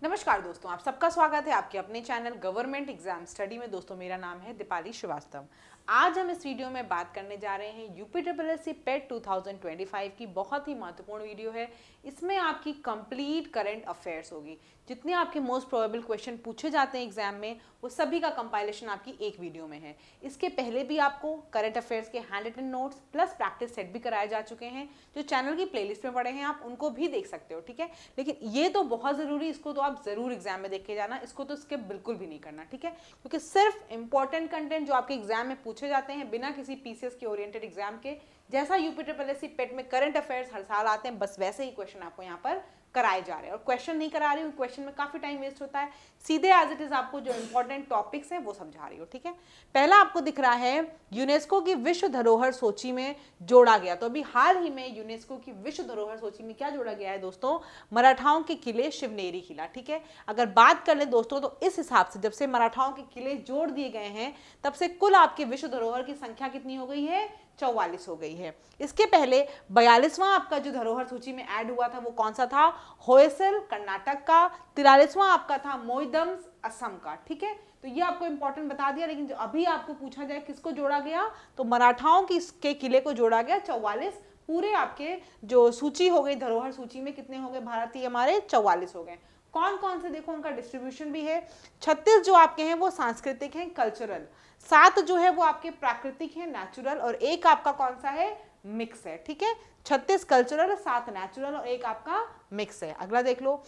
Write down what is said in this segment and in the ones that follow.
नमस्कार दोस्तों, आप सबका स्वागत है आपके अपने चैनल गवर्नमेंट एग्जाम स्टडी में। दोस्तों मेरा नाम है दीपाली श्रीवास्तव। आज हम इस वीडियो में बात करने जा रहे हैं यूपीएससी पेट 2025 की बहुत ही महत्वपूर्ण वीडियो है। इसमें आपकी कंप्लीट करंट अफेयर्स होगी। जितने आपके मोस्ट प्रोबेबल क्वेश्चन पूछे जाते हैं एग्जाम में वो सभी का कंपाइलेशन आपकी एक वीडियो में है। इसके पहले भी आपको करंट अफेयर्स के hand written notes plus practice set भी कराए जा चुके हैं, जो चैनल की प्लेलिस्ट में पड़े हैं, आप उनको भी देख सकते हो। ठीक है, लेकिन ये तो बहुत ज़रूरी, इसको तो आप ज़रूर एग्जाम में देख के जाना, इसको तो स्किप बिल्कुल भी नहीं करना। ठीक है, क्योंकि सिर्फ इंपॉर्टेंट कंटेंट जो आपके एग्जाम में पूछे जाते हैं बिना किसी पीसीएस के ओरिएंटेड एग्जाम के, जैसा यूपीएससी पेट में करंट अफेयर्स हर साल आते हैं, बस वैसे ही क्वेश्चन आपको यहाँ पर कराए जा रहे हैं। और क्वेश्चन नहीं करा रही हूँ, क्वेश्चन में काफी टाइम वेस्ट होता है, सीधे एज इट इज आपको जो इंपॉर्टेंट टॉपिक्स हैं वो समझा रही हो। ठीक है, पहला आपको दिख रहा है यूनेस्को की विश्व धरोहर सूची में जोड़ा गया। तो अभी हाल ही में यूनेस्को की विश्व धरोहर सूची में क्या जोड़ा गया है दोस्तों? मराठाओं के किले शिवनेरी किला। ठीक है, अगर बात कर ले दोस्तों तो इस हिसाब से जब से मराठाओं के किले जोड़ दिए गए हैं तब से कुल आपके विश्व धरोहर की संख्या कितनी हो गई है? 44 हो गई है। इसके पहले 42वां आपका जो धरोहर सूची में ऐड हुआ था वो कौन सा था? होयसल कर्नाटक का। 43वां आपका था मोइदम्स असम का। ठीक है, तो ये आपको इंपॉर्टेंट बता दिया। लेकिन जो अभी आपको पूछा जाए किसको जोड़ा गया, तो मराठाओं के किले को जोड़ा गया। 44 पूरे आपके जो सूची हो गई, धरोहर सूची में कितने हो गए भारतीय? हमारे 44 हो गए। कौन कौन से देखो उनका डिस्ट्रीब्यूशन भी है। 36 जो आपके हैं वो सांस्कृतिक हैं, कल्चरल। 7 जो है वो आपके प्राकृतिक हैं, नेचुरल। और एक आपका कौन सा है? मिक्स है। ठीक है, 36 कल्चरल, 7 नेचुरल और एक आपका मिक्स है। अगला देख लो,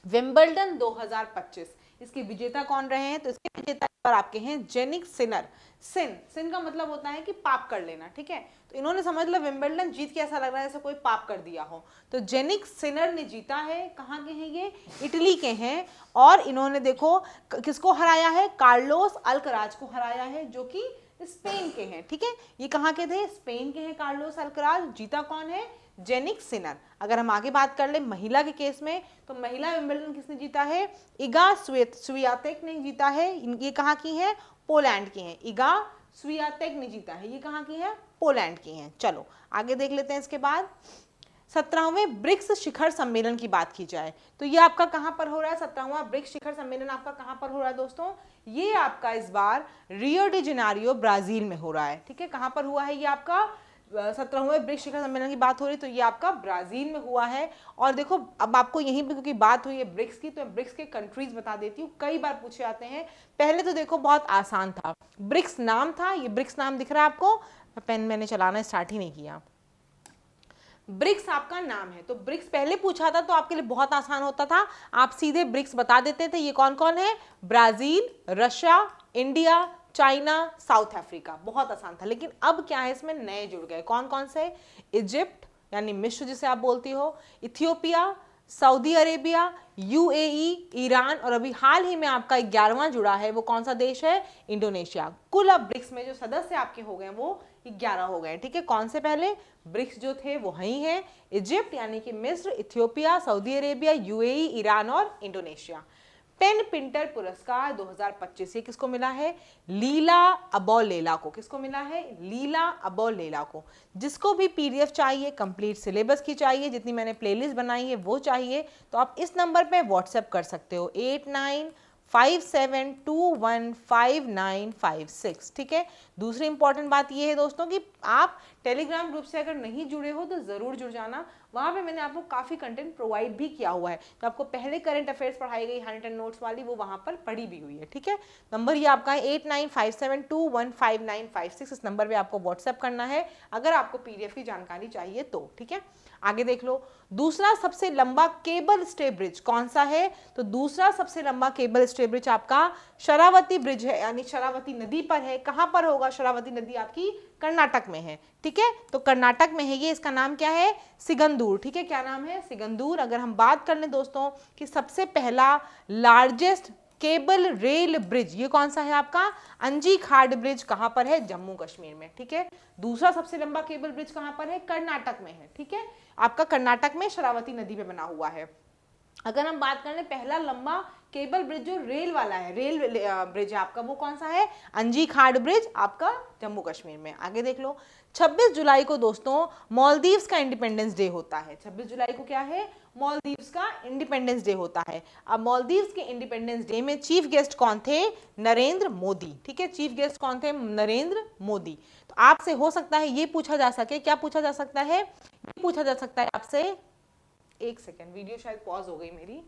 विंबलडन 2025, इसके विजेता कौन रहे हैं? तो इसके विजेता पर आपके हैं जेनिक सिनर। सिन का मतलब होता है कि पाप कर लेना। ठीक है, तो इन्होंने समझ लो विंबलडन जीत के ऐसा लग रहा है जैसे कोई पाप कर दिया हो। तो जेनिक सिनर ने जीता है। कहाँ के हैं ये? इटली के हैं। और इन्होंने देखो किसको हराया है? कार्लोस अल्कराज को हराया है, जो कि स्पेन के हैं। ठीक है, ये कहाँ के थे? स्पेन के हैं कार्लोस अल्कराज। जीता कौन है? Jannik Sinner. अगर हम आगे बात कर ले महिला के केस में, तो महिला विंबलडन किसने जीता है? इगा स्वियातेक ने जीता है। ये कहाँ की है? पोलैंड की हैं। इगा स्वियातेक ने जीता है। ये कहाँ की है? पोलैंड की हैं। चलो आगे देख लेते हैं। इसके बाद 17वें ब्रिक्स शिखर सम्मेलन की बात की जाए तो ये आपका कहाँ पर हो रहा है? 17वां ब्रिक्स शिखर सम्मेलन आपका कहाँ पर हो रहा है दोस्तों? ये आपका इस बार रियो डी जेनेरियो ब्राजील में हो रहा है। ठीक है, कहाँ पर हुआ है ये आपका? 17वें ब्रिक्स शिखर सम्मेलन की बात हो रही तो ये आपका ब्राजील में हुआ है। और देखो अब आपको यहीं पे क्योंकि बात हुई है ब्रिक्स की, तो ब्रिक्स के कंट्रीज बता देती हूँ, कई बार पूछे जाते हैं। पहले तो देखो बहुत आसान था, ब्रिक्स नाम था, ये ब्रिक्स नाम दिख रहा है आपको? पेन मैंने चलाना स्टार्ट ही नहीं किया। ब्रिक्स आपका नाम है, तो ब्रिक्स पहले पूछा था तो आपके लिए बहुत आसान होता था, आप सीधे ब्रिक्स बता देते थे। ये कौन कौन है? Brazil, Russia, India, China, south Africa. बहुत आसान था। लेकिन अब क्या है, इसमें नए जुड़ गए। कौन कौन से? इजिप्ट यानी मिस्र जिसे आप बोलती हो, Ethiopia, Saudi Arabia, UAE, Iran, और अभी हाल ही में आपका 11वां जुड़ा है, वो कौन सा देश है? इंडोनेशिया। कुल अब ब्रिक्स में जो सदस्य आपके हो गए वो 11 हो गए। ठीक है, कौन से पहले ब्रिक्स जो थे वो वही हैं, इजिप्ट यानी कि मिस्र, Ethiopia, Saudi Arabia, UAE, Iran और इंडोनेशिया। पेन पिंटर पुरस्कार 2025 ये किसको मिला है? लीला अबोलेला को। किसको मिला है? लीला अबोलेला को। जिसको भी पीडीएफ चाहिए, कंप्लीट सिलेबस की चाहिए, जितनी मैंने प्लेलिस्ट बनाई है वो चाहिए, तो आप इस नंबर पे व्हाट्सएप कर सकते हो 8957215956। ठीक है, दूसरी इंपॉर्टेंट बात ये है दोस्तों कि आप टेलीग्राम ग्रुप से अगर नहीं जुड़े हो तो ज़रूर जुड़ जाना। वहाँ पे मैंने आपको काफ़ी कंटेंट प्रोवाइड भी किया हुआ है, तो आपको पहले करंट अफेयर्स पढ़ाई गई हैंड रिटन नोट्स वाली वो वहाँ पर पढ़ी भी हुई है। ठीक है, नंबर ये आपका है 8957215956। इस नंबर पे आपको व्हाट्सएप करना है अगर आपको पीडीएफ की जानकारी चाहिए तो। ठीक है, आगे देख लो, दूसरा सबसे लंबा केबल स्टे ब्रिज कौन सा है? तो दूसरा सबसे लंबा केबल स्टे ब्रिज आपका शरावती ब्रिज है, यानी शरावती नदी पर है। कहां पर होगा? शरावती नदी आपकी कर्नाटक में है। ठीक है, तो कर्नाटक में है ये। इसका नाम क्या है? सिगंदूर। ठीक है, क्या नाम है? सिगंदूर। अगर हम बात कर लें दोस्तों कि सबसे पहला लार्जेस्ट केबल रेल ब्रिज ये कौन सा है आपका? अंजी खाड़ ब्रिज। कहां पर है? जम्मू कश्मीर में। ठीक है, दूसरा सबसे लंबा केबल ब्रिज कहां पर है? कर्नाटक में है। ठीक है, आपका कर्नाटक में शरावती नदी पे बना हुआ है। अगर हम बात करें पहला लंबा केबल ब्रिज जो रेल वाला है, रेल ब्रिज है आपका, वो कौन सा है, अंजी खाड़ ब्रिज आपका जम्मू कश्मीर में। आगे देख लो, 26 जुलाई को दोस्तों मालदीव्स का इंडिपेंडेंस डे होता है। 26 जुलाई को क्या है, मालदीव्स का इंडिपेंडेंस डे होता है। अब मालदीव्स के इंडिपेंडेंस डे में चीफ गेस्ट कौन थे, नरेंद्र मोदी। ठीक है, चीफ गेस्ट कौन थे, नरेंद्र मोदी। तो आपसे हो सकता है ये पूछा जा सके, क्या पूछा जा सकता है, ये पूछा जा सकता है आपसे, एक सेकेंड, वीडियो शायद पॉज हो गई मेरी।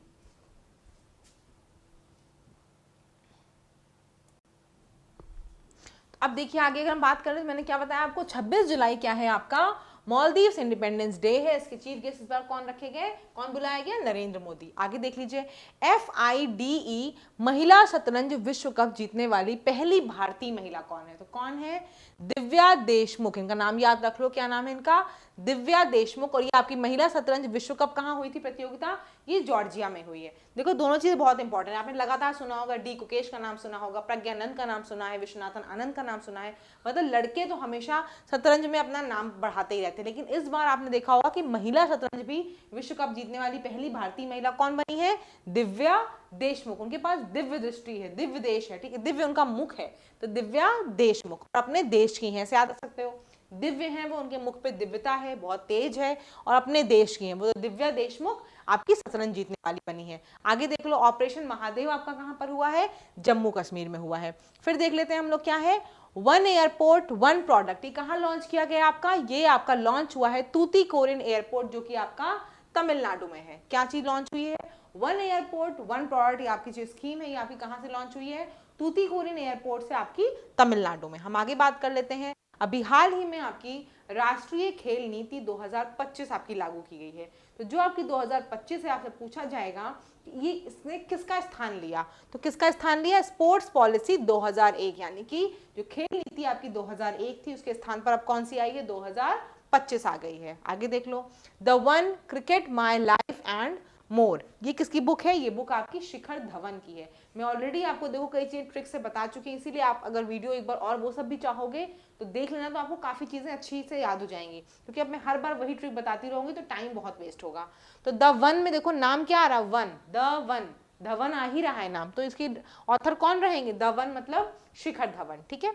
अब देखिए आगे अगर हम बात करें तो मैंने क्या बताया आपको, 26 जुलाई क्या है आपका, मालदीव्स इंडिपेंडेंस डे है। इसके चीफ गेस्ट इस बार कौन रखे गए, कौन बुलाया गया, नरेंद्र मोदी। आगे देख लीजिए, FIDE महिला शतरंज विश्व कप जीतने वाली पहली भारतीय महिला कौन है, तो कौन है, दिव्या देशमुख। इनका नाम याद रख लो, क्या नाम है इनका, दिव्या देशमुख। और ये आपकी महिला शतरंज विश्व कप कहाँ हुई थी प्रतियोगिता, ये जॉर्जिया में हुई है। देखो दोनों चीजें बहुत इंपॉर्टेंट है, आपने लगातार सुना होगा, डी कुकेश का नाम सुना होगा, प्रज्ञानंद का नाम सुना है, विश्वनाथन आनंद का नाम सुना है। मतलब लड़के तो हमेशा शतरंज में अपना नाम बढ़ाते ही रहते हैं, लेकिन इस बार आपने देखा होगा कि महिला शतरंज भी विश्व कप जीतने वाली पहली भारतीय महिला कौन बनी है, दिव्या देशमुख। उनके पास दिव्य दृष्टि है, दिव्य देश है, ठीक है, दिव्य उनका मुख है, तो दिव्या देशमुख अपने देश की हैं, ऐसे याद रख सकते हो, दिव्य हैं वो, उनके मुख पे दिव्यता है, बहुत तेज है, और अपने देश की हैं वो, तो दिव्या देशमुख आपकी शतरंज जीतने वाली बनी है। आगे देख लो, ऑपरेशन महादेव आपका कहां पर हुआ है, जम्मू कश्मीर में हुआ है। फिर देख लेते हैं हम लोग क्या है, वन एयरपोर्ट वन प्रोडक्ट, ये कहां लॉन्च किया गया आपका, ये आपका लॉन्च हुआ है तूतीकोरिन एयरपोर्ट, जो कि आपका तमिलनाडु में है। क्या चीज लॉन्च हुई है, वन एयरपोर्ट वन प्रोडक्ट, ये आपकी जो स्कीम है ये आपकी कहां से लॉन्च हुई है, तूतीकोरिन एयरपोर्ट से आपकी तमिलनाडु में। हम आगे बात कर लेते हैं, अभी हाल ही में आपकी राष्ट्रीय खेल नीति 2025 आपकी लागू की गई है। तो जो आपकी 2025 से आपसे पूछा जाएगा कि ये इसने किसका स्थान लिया, तो किसका स्थान लिया, स्पोर्ट्स पॉलिसी 2001, यानी कि जो खेल नीति आपकी 2001 थी उसके स्थान पर अब कौन सी आई है, 2025 आ गई है। आगे देख लो, the one cricket my life and more, ये किसकी बुक है, ये बुक आपकी शिखर धवन की है। मैं ऑलरेडी आपको देखो कई चीजें ट्रिक से बता चुकी हूँ, इसीलिए आप अगर वीडियो एक बार और वो सब भी चाहोगे तो देख लेना, तो आपको काफी चीजें अच्छी से याद हो जाएंगी, क्योंकि अब मैं हर बार वही ट्रिक बताती रहूंगी तो टाइम बहुत वेस्ट होगा। तो द वन में देखो नाम क्या आ रहा है, वन, द वन, धवन आ ही रहा है नाम, तो इसकी ऑथर कौन रहेंगे, द वन मतलब शिखर धवन। ठीक है,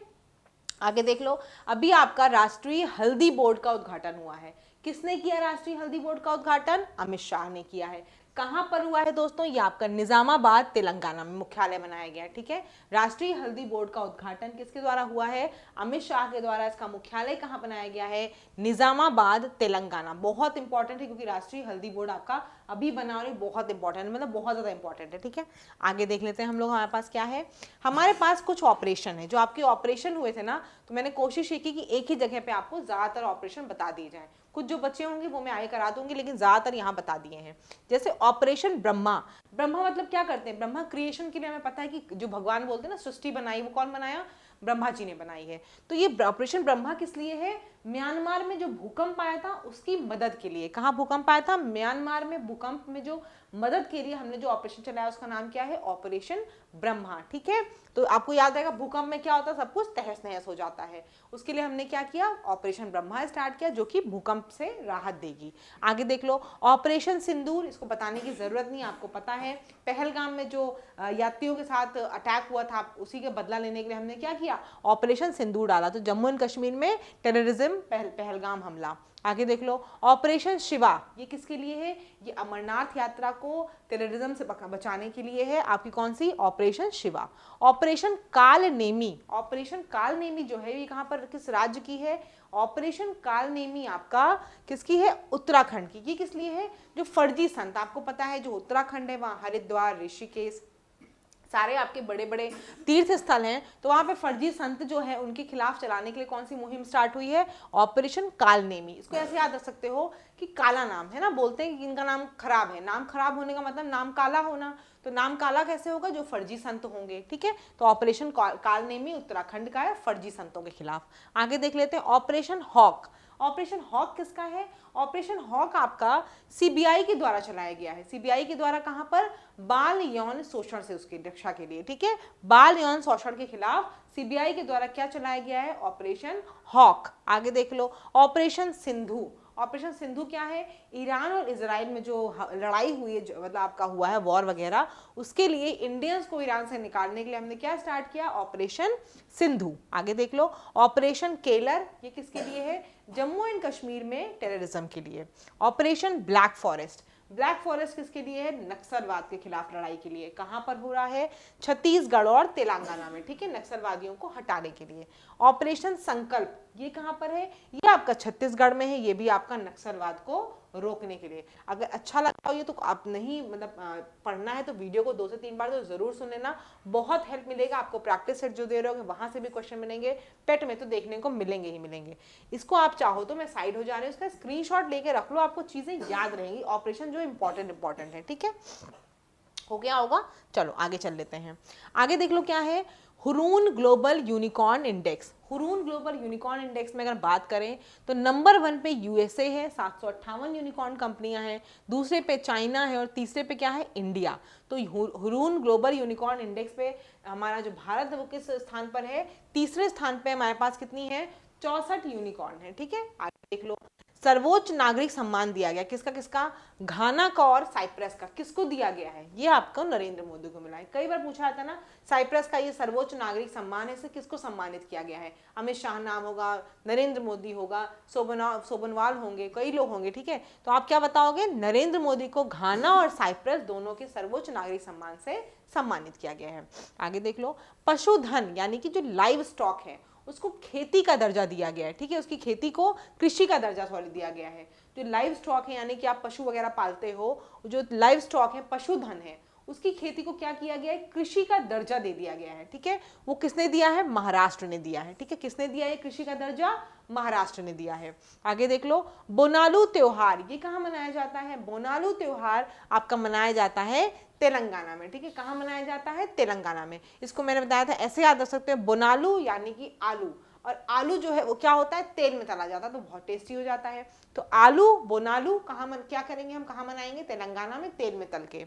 आगे देख लो, अभी आपका राष्ट्रीय हल्दी बोर्ड का उद्घाटन हुआ है। किसने किया राष्ट्रीय हल्दी बोर्ड का उद्घाटन, अमित शाह ने किया है। कहां पर हुआ है दोस्तों, ये आपका निजामाबाद तेलंगाना में मुख्यालय बनाया गया है। ठीक है, राष्ट्रीय हल्दी बोर्ड का उद्घाटन किसके द्वारा हुआ है, अमित शाह के द्वारा। इसका मुख्यालय कहां बनाया गया है, निजामाबाद तेलंगाना। बहुत इंपॉर्टेंट है क्योंकि राष्ट्रीय हल्दी बोर्ड आपका अभी बना और बहुत इंपॉर्टेंट, मतलब बहुत ज्यादा इंपॉर्टेंट है। ठीक है, आगे देख लेते हैं हम लोग, हमारे पास क्या है, हमारे पास कुछ ऑपरेशन है, जो आपके ऑपरेशन हुए थे ना, तो मैंने कोशिश ये की कि एक ही जगह पे आपको ज्यादातर ऑपरेशन बता दिए जाए। कुछ जो बच्चे होंगे वो मैं आगे करा दूंगी, लेकिन ज्यादातर यहाँ बता दिए हैं। जैसे ऑपरेशन ब्रह्मा, ब्रह्मा मतलब क्या करते हैं, ब्रह्मा क्रिएशन के लिए हमें पता है कि जो भगवान बोलते हैं ना सृष्टि बनाई, वो कौन बनाया, ब्रह्मा जी ने बनाई है। तो ये ऑपरेशन ब्रह्मा किस लिए है, म्यांमार में जो भूकंप आया था उसकी मदद के लिए। कहाँ भूकंप आया था, म्यांमार में भूकंप में जो मदद के लिए हमने जो ऑपरेशन चलाया उसका नाम क्या है, ऑपरेशन ब्रह्मा। ठीक है, तो आपको याद आएगा भूकंप में क्या होता है, सब कुछ तहस नहस हो जाता है, उसके लिए हमने क्या किया, ऑपरेशन ब्रह्मा स्टार्ट किया, जो कि भूकंप से राहत देगी। आगे देख लो, ऑपरेशन सिंदूर, इसको बताने की जरूरत नहीं, आपको पता है पहलगाम में जो यात्रियों के साथ अटैक हुआ था, उसी के बदला लेने के लिए हमने क्या किया, ऑपरेशन सिंदूर डाला। तो जम्मू एंड कश्मीर में टेररिज्म पहलगाम हमला। आगे देख लो, ऑपरेशन शिवा, ये किसके लिए है, ये अमरनाथ यात्रा को टेररिज्म से बचाने के लिए है, आपकी कौन सी, ऑपरेशन शिवा। ऑपरेशन काल नेमी, ऑपरेशन काल नेमी जो है ये कहां पर, किस राज्य की है, ऑपरेशन काल नेमी आपका किसकी है, उत्तराखंड की। ये किस लिए है, जो फर्जी संत, आपको पता है जो उत्तराखंड है वहां हरिद्वार ऋषिकेश सारे आपके बड़े बड़े तीर्थ स्थल हैं, तो वहां पे फर्जी संत जो है उनके खिलाफ चलाने के लिए कौन सी मुहिम स्टार्ट हुई है, ऑपरेशन कालनेमी। इसको ऐसे याद रख सकते हो कि काला नाम है ना, बोलते हैं कि इनका नाम खराब है, नाम खराब होने का मतलब नाम काला होना, तो नाम काला कैसे होगा, जो फर्जी संत होंगे। ठीक है, तो ऑपरेशन कालनेमी उत्तराखंड का है, फर्जी संतों के खिलाफ। आगे देख लेते हैं, ऑपरेशन हॉक, ऑपरेशन हॉक किसका है, ऑपरेशन हॉक आपका सीबीआई के द्वारा चलाया गया है। सीबीआई के द्वारा कहां पर, बाल यौन शोषण से उसकी रक्षा के लिए। ठीक है, बाल यौन शोषण के खिलाफ सीबीआई के द्वारा क्या चलाया गया है, ऑपरेशन हॉक। आगे देख लो, ऑपरेशन सिंधु, ऑपरेशन सिंधु क्या है, ईरान और इजराइल में जो लड़ाई हुई है, मतलब आपका हुआ है वॉर वगैरह, उसके लिए इंडियंस को ईरान से निकालने के लिए हमने क्या स्टार्ट किया, ऑपरेशन सिंधु। आगे देख लो, ऑपरेशन केलर, ये किसके लिए है, जम्मू एंड कश्मीर में टेररिज्म के लिए। Operation black forest, black forest किसके लिए है, नक्सलवाद के खिलाफ लड़ाई के लिए। कहां पर हो रहा है, छत्तीसगढ़ और तेलंगाना में, ठीक है, नक्सलवादियों को हटाने के लिए। ऑपरेशन संकल्प, ये कहां पर है, ये आपका छत्तीसगढ़ में है, ये भी आपका नक्सलवाद को रोकने के लिए। अगर अच्छा लगा हो ये तो आप नहीं, मतलब पढ़ना है तो वीडियो को 2 से 3 बार तो जरूर सुन लेना, बहुत हेल्प मिलेगा आपको। प्रैक्टिस सेट जो दे रहे हो वहां से भी क्वेश्चन मिलेंगे, पेट में तो देखने को मिलेंगे ही मिलेंगे। इसको आप चाहो तो मैं साइड हो जा रही हूँ, उसका स्क्रीनशॉट लेके रख लो, आपको चीजें याद रहेंगी, ऑपरेशन जो इंपॉर्टेंट है, ठीक है, हो गया होगा। चलो आगे चल लेते हैं। आगे देख लो क्या है, Hurun global unicorn index. Hurun global unicorn index में अगर बात करें तो नंबर 1 पे यूएसए है, 758 यूनिकॉर्न कंपनियां हैं, दूसरे पे चाइना है और तीसरे पे क्या है, इंडिया। तो हुरून ग्लोबल यूनिकॉर्न इंडेक्स पे हमारा जो भारत है वो किस स्थान पर है, तीसरे स्थान पे हमारे पास कितनी है, 64 यूनिकॉर्न है, ठीक है। आगे देख लो, सर्वोच्च नागरिक सम्मान दिया गया, किसका किसका, घाना का और साइप्रस का, किसको दिया गया है, ये आपको नरेंद्र मोदी को मिला है। कई बार पूछा जाता है ना, साइप्रस का ये सर्वोच्च नागरिक सम्मान है, इसे किसको सम्मानित किया गया है, अमित शाह नाम होगा, नरेंद्र मोदी होगा, सोबनवाल होंगे, कई लोग होंगे, ठीक है। तो आप क्या बताओगे, नरेंद्र मोदी को घाना और साइप्रस दोनों के सर्वोच्च नागरिक सम्मान से सम्मानित किया गया है। आगे देख लो, पशुधन यानी कि जो लाइव स्टॉक है उसको खेती का दर्जा दिया गया है, ठीक है, उसकी खेती को कृषि का दर्जा सॉरी दिया गया है। जो लाइव स्टॉक है यानी कि आप पशु वगैरह पालते हो, जो लाइव स्टॉक है, पशुधन है, उसकी खेती को क्या किया गया है, कृषि का दर्जा दे दिया गया है, ठीक है। वो किसने दिया है, महाराष्ट्र ने दिया है, ठीक है, किसने दिया है कृषि का दर्जा, महाराष्ट्र ने दिया है। आगे देख लो, बोनालू त्योहार, ये कहाँ मनाया जाता है, बोनालू त्योहार आपका मनाया जाता है तेलंगाना में, ठीक है, कहाँ मनाया जाता है, तेलंगाना में। इसको मैंने बताया था, ऐसे याद रख सकते हैं, बोनालू यानी कि आलू, और आलू जो है वो क्या होता है, तेल में तला जाता है, तो बहुत टेस्टी हो जाता है। तो आलू बोनालू क्या करेंगे हम, कहाँ मनाएंगे, तेलंगाना में, तेल में तल के।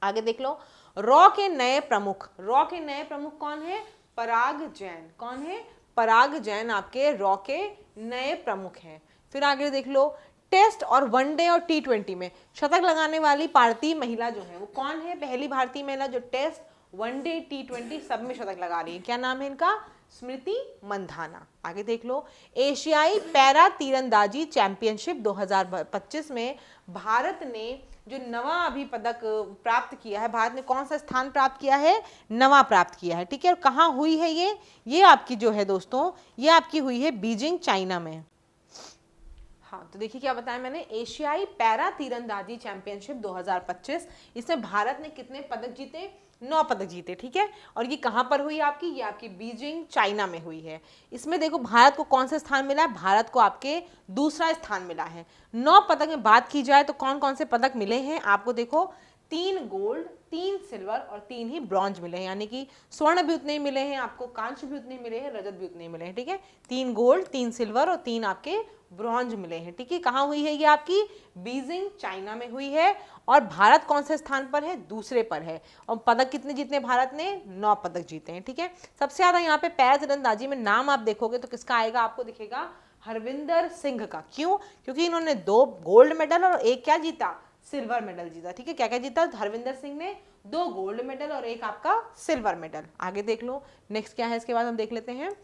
आगे देख लो, रॉ के नए प्रमुख, रॉ के नए प्रमुख कौन है, पराग जैन, कौन है, पराग जैन आपके रॉ के नए प्रमुख हैं। फिर आगे देख लो, टेस्ट और वनडे और T20 में शतक लगाने वाली भारतीय महिला जो है वो कौन है, पहली भारतीय महिला जो टेस्ट, वनडे, T20 सब में शतक लगा रही है, क्या नाम है इनका, स्मृति मंधाना। आगे देख लो, एशियाई पैरा तीरंदाजी चैंपियनशिप 2025 में भारत ने जो नवा अभी पदक प्राप्त किया है, भारत ने कौन सा स्थान प्राप्त किया है, नवा प्राप्त किया है, ठीक है। और कहाँ हुई है ये आपकी जो है दोस्तों, ये आपकी हुई है बीजिंग, चाइना में। हाँ, तो देखिए क्या बताया मैंने, एशियाई पैरा तीरंदाजी चैंपियनशिप 2025, इसमें भारत ने कितने पदक जीते, 9 पदक जीते, ठीक है। और ये कहाँ पर हुई आपकी, ये आपकी बीजिंग, चाइना में हुई है। इसमें देखो भारत को कौन सा स्थान मिला है, भारत को आपके दूसरा स्थान मिला है। 9 पदक में बात की जाए तो कौन कौन से पदक मिले हैं आपको, देखो 3 गोल्ड, 3 सिल्वर और 3 ही ब्रॉन्ज मिले हैं, यानी कि स्वर्ण भी उतने मिले हैं आपको, कांस्य भी उतने मिले हैं, रजत भी उतने मिले हैं, ठीक है। 3 गोल्ड, 3 सिल्वर और 3 आपके ब्रॉन्ज मिले हैं, ठीक है। कहाँ हुई है ये आपकी, बीजिंग, चाइना में हुई है। और भारत कौन से स्थान पर है, दूसरे पर है। और पदक कितने जीतने भारत ने, 9 पदक जीते हैं, ठीक है। सबसे ज्यादा यहाँ पे पैरा तीरंदाजी में नाम आप देखोगे तो किसका आएगा, आपको दिखेगा हरविंदर सिंह का। क्यों, क्योंकि इन्होंने 2 गोल्ड मेडल और 1 क्या जीता, सिल्वर मेडल जीता, ठीक है। क्या क्या जीता, हरविंदर सिंह ने 2 गोल्ड मेडल और 1 आपका सिल्वर मेडल। आगे देख लो, नेक्स्ट क्या है, इसके बाद हम देख लेते हैं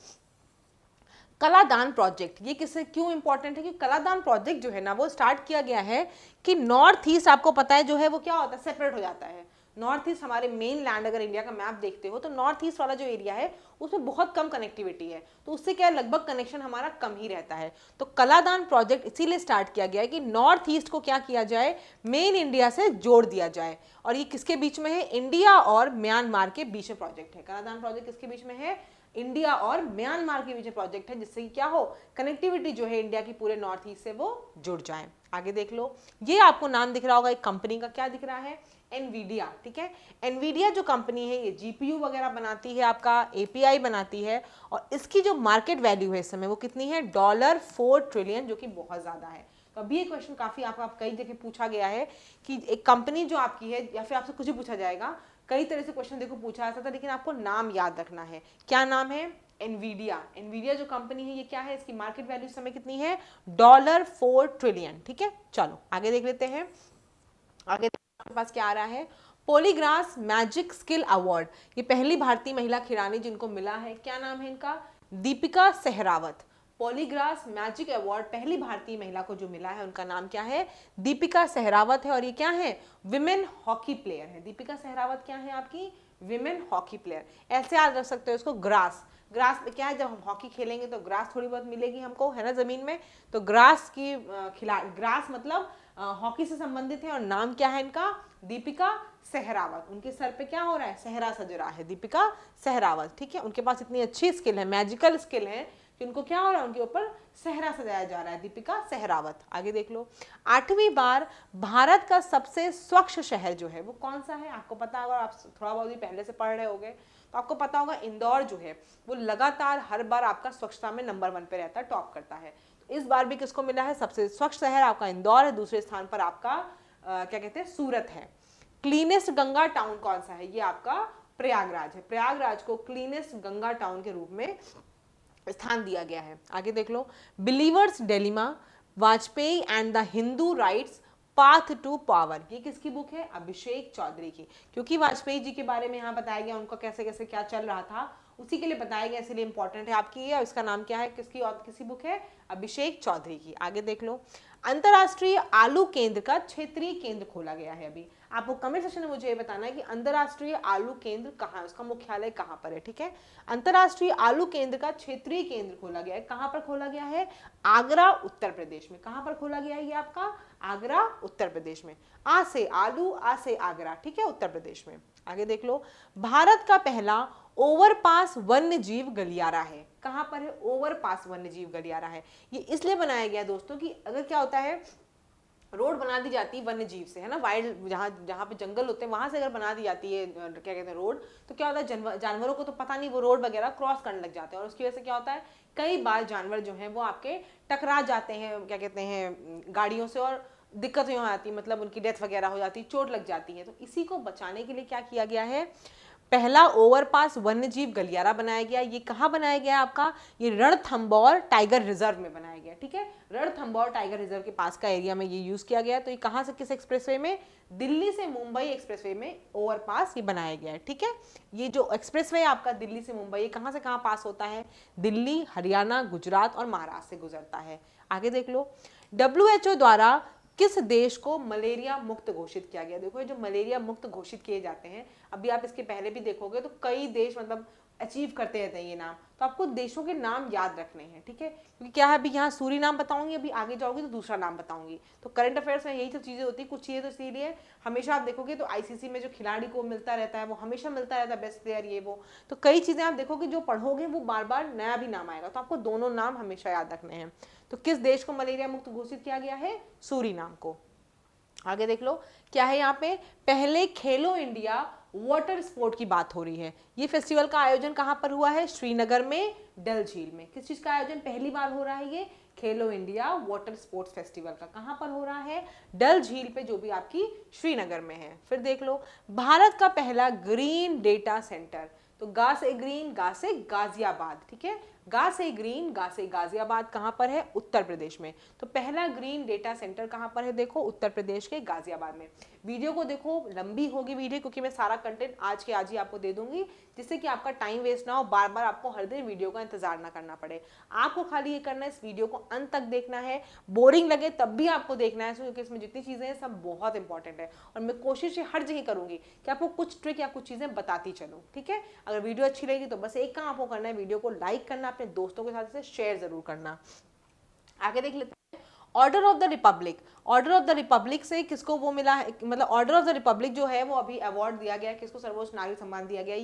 कलादान प्रोजेक्ट। ये किससे क्यों इंपॉर्टेंट है, कि कलादान प्रोजेक्ट जो है ना वो स्टार्ट किया गया है कि नॉर्थ ईस्ट आपको पता है जो है वो क्या होता है, सेपरेट हो जाता है। नॉर्थ ईस्ट हमारे मेन लैंड, अगर इंडिया का मैप देखते हो तो नॉर्थ ईस्ट वाला जो एरिया है उसमें बहुत कम कनेक्टिविटी है, तो उससे क्या है, लगभग कनेक्शन हमारा कम ही रहता है। तो कलादान प्रोजेक्ट इसीलिए स्टार्ट किया गया है कि नॉर्थ ईस्ट को क्या किया जाए, मेन इंडिया से जोड़ दिया जाए। और ये किसके बीच में है, इंडिया और म्यांमार के बीच में प्रोजेक्ट है। कलादान प्रोजेक्ट किसके बीच में है, इंडिया और म्यांमार के बीच प्रोजेक्ट है, जिससे कि क्या हो, कनेक्टिविटी जो है इंडिया की पूरे नॉर्थ ईस्ट से वो जुड़ जाए। आगे देख लो, ये आपको नाम दिख रहा होगा एक कंपनी का, क्या दिख रहा है, एनवीडिया, ठीक है। एनवीडिया जो कंपनी है ये जीपीयू वगैरह बनाती है, आपका एपीआई बनाती है, और इसकी जो मार्केट वैल्यू है इस समय वो कितनी है, $4 ट्रिलियन, जो कि बहुत ज्यादा है। तो अभी ये क्वेश्चन काफी आपका कई जगह पूछा गया है कि एक कंपनी जो आपकी है, या फिर आपसे कुछ भी पूछा जाएगा, कई तरह से क्वेश्चन देखो पूछा जाता था, लेकिन आपको नाम याद रखना है। क्या नाम है, एनवीडिया जो कंपनी है ये क्या है, इसकी मार्केट वैल्यू इस समय कितनी है, $4 ट्रिलियन। ठीक है, चलो आगे देख लेते हैं। आगे आपके पास क्या आ रहा है, पॉलीग्रास मैजिक स्किल अवार्ड, ये पहली भारतीय महिला खिलाड़ी जिनको मिला है, क्या नाम है इनका, दीपिका सहरावत। पॉलीग्रास मैजिक अवार्ड पहली भारतीय महिला को जो मिला है उनका नाम क्या है, दीपिका सहरावत है, और ये क्या है, विमेन हॉकी प्लेयर है। दीपिका सहरावत क्या है आपकी, विमेन हॉकी प्लेयर। ऐसे याद रख सकते हो इसको, ग्रास में क्या है, जब हम हॉकी खेलेंगे तो ग्रास थोड़ी बहुत मिलेगी हमको, है ना, जमीन में, तो ग्रास की ग्रास मतलब हॉकी से संबंधित है, और नाम क्या है इनका, दीपिका सहरावत। उनके सर पे क्या हो रहा है, सहरा सज रहा है, दीपिका सहरावत। ठीक है, उनके पास इतनी अच्छी स्किल है, मैजिकल स्किल है कि उनको क्या हो रहा है, उनके ऊपर सहरा सजाया जा रहा है, दीपिका सहरावत। आगे देख लो, 8वीं बार भारत का सबसे स्वच्छ शहर जो है वो कौन सा है, आपको पता होगा, आप थोड़ा बहुत भी पहले से पढ़ रहे होगे तो आपको पता होगा, इंदौर जो है वो लगातार हर बार आपका स्वच्छता में नंबर 1 पे रहता है, टॉप करता है। तो इस बार भी किसको मिला है, सबसे स्वच्छ शहर आपका इंदौर है, दूसरे स्थान पर आपका क्या कहते हैं, सूरत है। क्लीनेस्ट गंगा टाउन कौन सा है, ये आपका प्रयागराज है। प्रयागराज को क्लीनेस्ट गंगा टाउन के रूप में स्थान दिया गया है। आगे देख लो, believers dilemma, Vajpayee and the Hindu right's path to power, ये किसकी बुक है, अभिषेक चौधरी की। क्योंकि वाजपेयी जी के बारे में यहाँ बताया गया, उनका कैसे कैसे क्या चल रहा था उसी के लिए बताया गया, इसलिए इंपॉर्टेंट है आपकी ये। इसका नाम क्या है, किसकी बुक है, अभिषेक चौधरी की। आगे देख लो, अंतरराष्ट्रीय आलू केंद्र का क्षेत्रीय केंद्र खोला गया है। अभी आपको कमेंट सेक्शन में मुझे ये बताना है कि अंतरराष्ट्रीय आलू केंद्र कहाँ है, उसका मुख्यालय कहाँ पर है। ठीक है, अंतरराष्ट्रीय आलू केंद्र का क्षेत्रीय केंद्र खोला गया है, कहाँ पर खोला गया है, आगरा उत्तर प्रदेश में। कहाँ पर खोला गया है ये आपका, आगरा उत्तर प्रदेश में। आ से आलू, आ से आगरा, ठीक है, उत्तर प्रदेश में। आगे देख लो, भारत का पहला ओवरपास वन्य जीव गलियारा है, कहां पर है, ओवरपास वन्य जीव गलियारा है। ये इसलिए बनाया गया दोस्तों कि अगर क्या होता है, रोड बना दी जाती है वन्य जीव से, है ना, वाइल्ड जहाँ जहाँ पे जंगल होते हैं वहां से अगर बना दी जाती है क्या कहते हैं रोड, तो क्या होता है, जानवरों को तो पता नहीं, वो रोड वगैरह क्रॉस करने लग जाते हैं, और उसकी वजह से क्या होता है, कई बार जानवर जो हैं वो आपके टकरा जाते हैं, क्या कहते हैं, गाड़ियों से, और दिक्कत हो आती है, मतलब उनकी डेथ वगैरह हो जाती है, चोट लग जाती है। तो इसी को बचाने के लिए क्या किया गया है, पहला ओवरपास वन्यजीव गलियारा बनाया गया। ये कहाँ बनाया गया आपका, ये रणथंभौर टाइगर रिजर्व में बनाया गया। ठीक है, रणथंभौर टाइगर रिजर्व के पास का एरिया में ये यूज किया गया। तो ये कहाँ से किस एक्सप्रेसवे में, दिल्ली से मुंबई एक्सप्रेसवे में ओवरपास ये बनाया गया है। ठीक है, ये जो एक्सप्रेसवे आपका दिल्ली से मुंबई, कहाँ से कहाँ पास होता है, दिल्ली, हरियाणा, गुजरात और महाराष्ट्र से गुजरता है। आगे देख लो, WHO द्वारा किस देश को मलेरिया मुक्त घोषित किया गया। देखो ये जो मलेरिया मुक्त घोषित किए जाते हैं, अभी आप इसके पहले भी देखोगे तो कई देश मतलब अचीव करते रहते हैं ये नाम, तो आपको देशों के नाम याद रखने हैं। ठीक है, क्योंकि क्या है, अभी यहाँ सूरी नाम बताऊंगी, अभी आगे जाओगी तो दूसरा नाम बताऊंगी। तो करंट अफेयर्स में यही सब चीजें होती है, कुछ चीजें तो इसीलिए हमेशा आप देखोगे तो ICC में जो खिलाड़ी को मिलता रहता है वो हमेशा मिलता रहता है, बेस्ट प्लेयर ये वो, तो कई चीजें आप देखोगे जो पढ़ोगे वो बार बार नया भी नाम आएगा, तो आपको दोनों नाम हमेशा याद रखने हैं। तो किस देश को मलेरिया मुक्त घोषित किया गया है, सूरी नाम को। आगे देख लो, क्या है यहाँ पे, पहले खेलो इंडिया वाटर स्पोर्ट की बात हो रही है। ये फेस्टिवल का आयोजन कहाँ पर हुआ है, श्रीनगर में, डल झील में। किस चीज का आयोजन पहली बार हो रहा है, ये खेलो इंडिया वाटर स्पोर्ट्स फेस्टिवल का कहाँ पर हो रहा है, डल झील पे, जो भी आपकी श्रीनगर में है। फिर देख लो, भारत का पहला ग्रीन डेटा सेंटर, तो गा से ग्रीन, गा से गाजियाबाद, ठीक है, गा से ग्रीन, गा से गाजियाबाद कहाँ पर है, उत्तर प्रदेश में। तो पहला ग्रीन डेटा सेंटर कहाँ पर है, देखो उत्तर प्रदेश के गाजियाबाद में। वीडियो को देखो, लंबी होगी वीडियो क्योंकि मैं सारा कंटेंट आज के आज ही आपको दे दूंगी, जिससे कि आपका टाइम वेस्ट ना हो, बार बार आपको हर दिन वीडियो का इंतजार ना करना पड़े। आपको खाली ये करना है, इस वीडियो को अंत तक देखना है, बोरिंग लगे तब भी आपको देखना है, क्योंकि इसमें जितनी चीजें हैं सब बहुत इंपॉर्टेंट है, और मैं कोशिश हर जगह करूंगी कि आपको कुछ ट्रिक या कुछ चीजें बताती चलूं। ठीक है, अगर वीडियो अच्छी लगी तो बस एक काम आपको करना है, वीडियो को लाइक करना, अपने दोस्तों के साथ इसे शेयर जरूर करना। आगे देख लेते हैं, order of the Republic. Order of the Republic से किसको वो मिला है, मतलब ऑर्डर ऑफ द रिपब्लिक जो है वो अभी अवार्ड दिया गया है, किसको, सर्वोच्च नागरिक सम्मान दिया गया,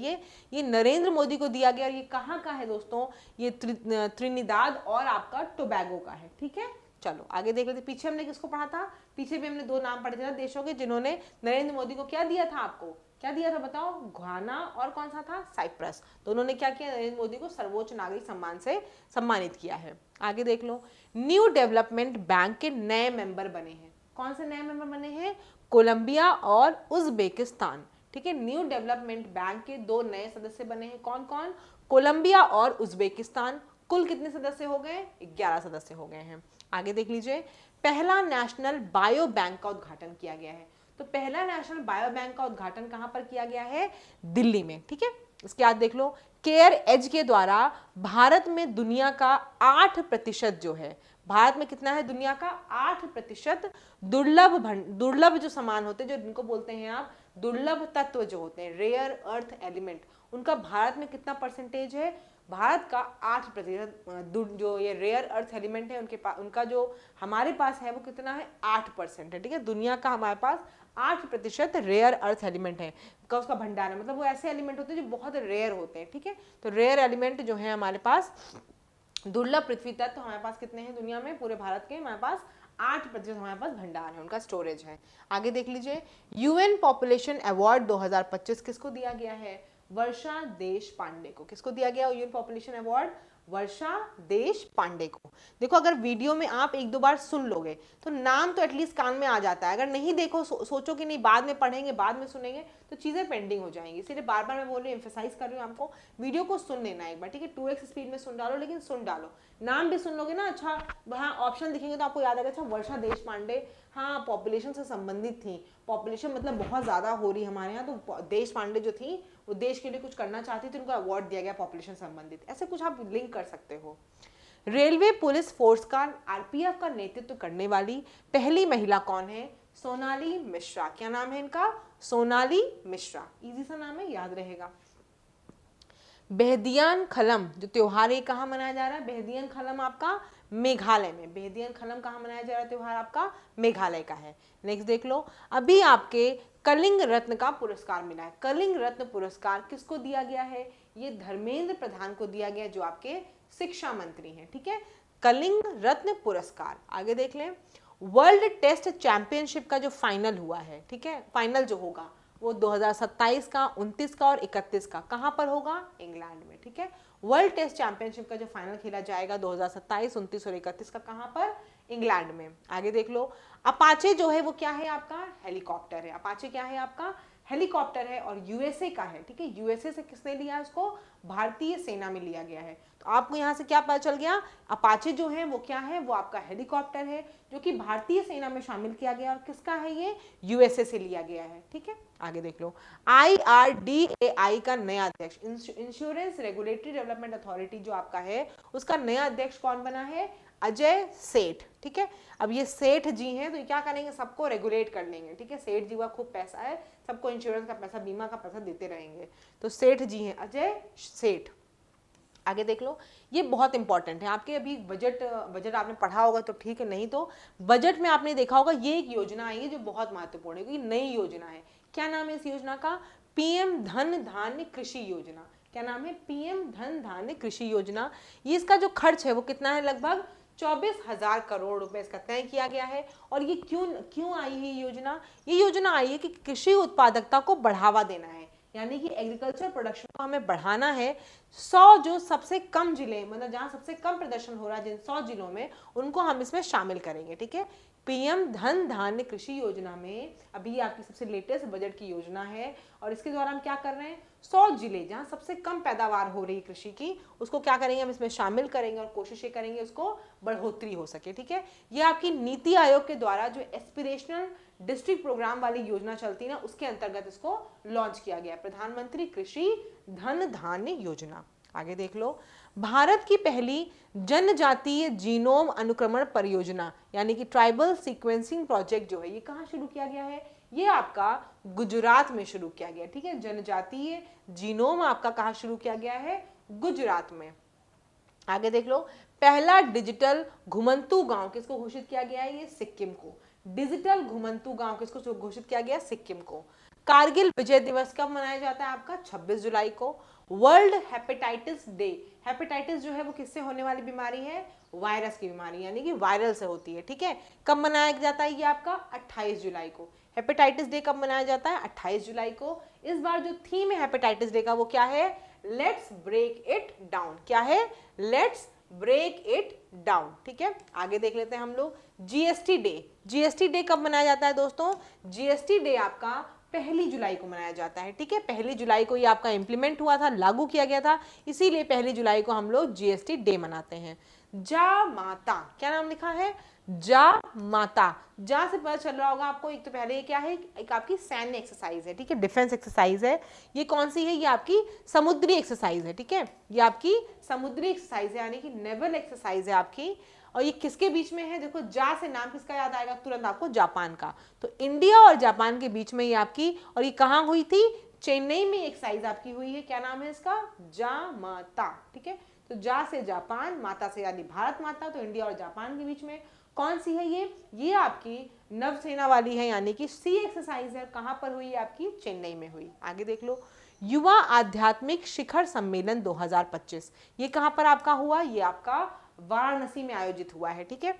ये नरेंद्र मोदी को दिया गया। और ये कहाँ का है दोस्तों, ये त्रिनिदाद और आपका टोबैगो का है। ठीक है, चलो आगे देख लेते। पीछे हमने किसको पढ़ा था, पीछे भी हमने 2 नाम पढ़े थे देशों के जिन्होंने नरेंद्र मोदी को क्या दिया था, आपको क्या दिया था बताओ, घाना और कौन सा था, साइप्रस। दोनों ने क्या किया, नरेंद्र मोदी को सर्वोच्च नागरिक सम्मान से सम्मानित किया है। आगे देख लो, न्यू डेवलपमेंट बैंक के नए मेंबर बने हैं। कौन से नए मेंबर बने हैं, कोलंबिया और उज्बेकिस्तान। ठीक है, न्यू डेवलपमेंट बैंक के 2 नए सदस्य बने हैं, कौन कौन, कोलंबिया और उज्बेकिस्तान। कुल कितने सदस्य हो गए? 11 सदस्य हो गए हैं। आगे देख लीजिए, पहला नेशनल बायो बैंक का उद्घाटन किया गया है। तो पहला नेशनल बायो बैंक का उद्घाटन कहां पर किया गया है? दिल्ली में। ठीक है, इसके बाद देख लो, केयर एज के द्वारा भारत में दुनिया का 8% जो है, भारत में कितना है? दुनिया का 8% दुर्लभ जो सामान होते हैं, जो जिनको बोलते हैं आप दुर्लभ तत्व जो होते हैं, रेयर अर्थ एलिमेंट, उनका भारत में कितना परसेंटेज है? भारत का 8%। जो ये रेयर अर्थ एलिमेंट है उनके पास, उनका जो हमारे पास है वो कितना है? 8% है। ठीक है, दुनिया का हमारे पास 8% रेयर अर्थ एलिमेंट है का उसका भंडार है। मतलब वो ऐसे एलिमेंट होते हैं जो बहुत रेयर होते हैं। ठीक है, तो रेयर एलिमेंट जो है हमारे पास, दुर्लभ पृथ्वी तत्व हमारे पास कितने हैं दुनिया में? पूरे भारत के हमारे पास 8% हमारे पास भंडार है, उनका स्टोरेज है। आगे देख लीजिए, यूएन पॉपुलेशन अवार्ड 2025 किसको दिया गया है? वर्षा देश पांडे को। किसको दिया गया यूएन पॉपुलेशन अवार्ड? वर्षा देश पांडे को। देखो, अगर वीडियो में आप एक दो बार सुन लोगे तो नाम तो एटलीस्ट कान में आ जाता है। अगर नहीं देखो, सोचो कि नहीं बाद में पढ़ेंगे, बाद में सुनेंगे, तो चीजें पेंडिंग हो जाएंगी। इसीलिए बार बार मैं बोल रही हूँ, एम्फेसाइज कर रही हूँ आपको, वीडियो को सुन लेना एक बार। ठीक है, 2x स्पीड में सुन डालो, लेकिन सुन डालो। नाम भी सुन लोगे ना, अच्छा वहाँ ऑप्शन दिखेंगे तो आपको याद आएगा, अच्छा वर्षा देश पांडे, हाँ पॉपुलेशन से संबंधित थी। पॉपुलेशन मतलब बहुत ज्यादा हो रही हमारे यहाँ, तो देश पांडे जो थी वो देश के लिए कुछ करना चाहती थी, उनको अवार्ड दिया गया पॉपुलेशन संबंधित। ऐसे कुछ आप लिंक कर सकते हो। रेलवे पुलिस फोर्स का आरपीएफ का नेतृत्व करने वाली पहली महिला कौन है? सोनाली मिश्रा। क्या नाम है इनका? सोनाली मिश्रा। इजी सा नाम है, याद रहेगा। बेहदियान खलम जो त्योहार है कहाँ मनाया जा रहा है? बेहदियान खलम आपका मेघालय में। बेहदियान खलम कहाँ मनाया जा रहा है? त्योहार आपका मेघालय का है। नेक्स्ट देख लो, अभी आपके कलिंग रत्न का पुरस्कार मिला है। कलिंग रत्न पुरस्कार किसको दिया गया है? ये धर्मेंद्र प्रधान को दिया गया, जो आपके शिक्षा मंत्री हैं। ठीक है, कलिंग रत्न पुरस्कार। आगे देख लें, वर्ल्ड टेस्ट चैंपियनशिप का जो फाइनल हुआ है, ठीक है, फाइनल जो होगा वो 2027 का, 29 का और 31 का कहां पर होगा? इंग्लैंड में। ठीक है, वर्ल्ड टेस्ट चैंपियनशिप का जो फाइनल खेला जाएगा 2027, 29 और 31 का कहां पर? इंग्लैंड में। आगे देख लो, अपाचे जो है वो क्या है आपका? हेलीकॉप्टर है। अपाचे क्या है आपका? हेलीकॉप्टर है और यूएसए का है। ठीक है, यूएसए से किसने लिया उसको? भारतीय सेना में लिया गया है। तो आपको यहाँ से क्या पता चल गया? अपाचे जो है वो क्या है? वो आपका हेलीकॉप्टर है, जो कि भारतीय सेना में शामिल किया गया। और किसका है ये? यूएसए से लिया गया है। ठीक है, आगे देख लो, IRDAI का नया अध्यक्ष, इंश्योरेंस रेगुलेटरी डेवलपमेंट अथॉरिटी जो आपका है, उसका नया अध्यक्ष कौन बना है? अजय सेठ। ठीक है, अब ये सेठ जी हैं तो ये क्या करेंगे? सबको रेगुलेट कर लेंगे। ठीक है, सेठ जी का खूब पैसा है, सबको इंश्योरेंस का पैसा, बीमा का पैसा देते रहेंगे। तो सेठ जी हैं अजय सेठ। आगे देख लो, ये बहुत इंपॉर्टेंट है आपके। अभी बजट आपने पढ़ा होगा तो ठीक है, नहीं तो बजट में आपने देखा होगा ये एक योजना आई है जो बहुत महत्वपूर्ण है, क्योंकि नई योजना है। क्या नाम है इस योजना का? पीएम धन धान्य कृषि योजना। क्या नाम है? पीएम धन धान्य कृषि योजना। ये इसका जो खर्च है वो कितना है? लगभग 24,000 करोड़ रुपए इसका तय किया गया है। और ये क्यों आई है योजना? ये योजना आई है कि कृषि उत्पादकता को बढ़ावा देना है, यानी कि एग्रीकल्चर प्रोडक्शन को हमें बढ़ाना है। 100 जो सबसे कम जिले, मतलब जहां सबसे कम प्रदर्शन हो रहा है, जिन 100 जिलों में, उनको हम इसमें शामिल करेंगे। ठीक है, पीएम धन धान्य कृषि योजना में अभी आपकी सबसे लेटेस्ट बजट की योजना है। और इसके द्वारा हम क्या कर रहे हैं? 100 जिले जहां सबसे कम पैदावार हो रही है कृषि की, उसको क्या करेंगे? हम इसमें शामिल करेंगे और कोशिश करेंगे उसको बढ़ोतरी हो सके। ठीक है, ये आपकी नीति आयोग के द्वारा जो एस्पिरेशनल डिस्ट्रिक्ट प्रोग्राम वाली योजना चलती है ना, उसके अंतर्गत इसको लॉन्च किया गया, प्रधानमंत्री कृषि धन धान्य योजना। आगे देख लो, भारत की पहली जनजातीय जीनोम अनुक्रमण परियोजना, यानी कि ट्राइबल सीक्वेंसिंग प्रोजेक्ट जो है, ये कहाँ शुरू किया गया है? ये आपका गुजरात में शुरू किया गया। ठीक है, जनजातीय जीनोम आपका कहाँ शुरू किया गया है? गुजरात में। आगे देख लो, पहला डिजिटल घुमंतू गांव किसको घोषित किया गया है? ये सिक्किम को। डिजिटल घुमंतू गांव किसको घोषित किया गया? सिक्किम को। कारगिल विजय दिवस कब मनाया जाता है आपका? 26 जुलाई को। वर्ल्ड हेपेटाइटिस डे, हेपेटाइटिस जो है वो किससे होने वाली बीमारी है? वायरस की बीमारी, यानी कि वायरल से होती है। ठीक है, कब मनाया जाता है ये आपका? 28 जुलाई को। हेपेटाइटिस डे कब मनाया जाता है? 28 जुलाई को। इस बार जो थीम है हेपेटाइटिस डे का वो क्या है? Let's break it down. क्या है? Let's break it down. ठीक है, आगे देख लेते हैं हम लोग जीएसटी डे। जीएसटी डे कब मनाया जाता है दोस्तों? जीएसटी डे आपका पहली जुलाई को मनाया जाता है। ठीक है, पहली जुलाई को ये आपका इंप्लीमेंट हुआ था, लागू किया गया था, इसीलिए पहली जुलाई को हम लोग जीएसटी डे मनाते हैं। जा माता, क्या नाम लिखा है, जा माता। जा से पता चल रहा होगा आपको, एक तो पहले ये क्या है, एक आपकी सैन्य एक्सरसाइज है। ठीक है, डिफेंस एक्सरसाइज है। ये कौन सी है, ये आपकी समुद्री एक्सरसाइज है। ठीक है, ये आपकी समुद्री एक्सरसाइज है, यानी कि नेवल एक्सरसाइज है आपकी। और ये किसके बीच में है, देखो जा से नाम किसका याद आएगा तुरंत आपको, जापान का। तो इंडिया और जापान के बीच में ये आपकी, और ये कहाँ हुई थी, चेन्नई में एक्सरसाइज आपकी हुई है। क्या नाम है इसका, जामाता। ठीक है, तो जा से जापान, माता से यानी भारत माता, तो इंडिया और जापान के बीच में कौन सी है ये आपकी नवसेना वाली है, यानी कि सी एक्सरसाइज है। कहां पर हुई है आपकी, चेन्नई में हुई। आगे देख लो, युवा आध्यात्मिक शिखर सम्मेलन 2025, ये कहां पर आपका हुआ, ये आपका वाराणसी में आयोजित हुआ है। ठीक है,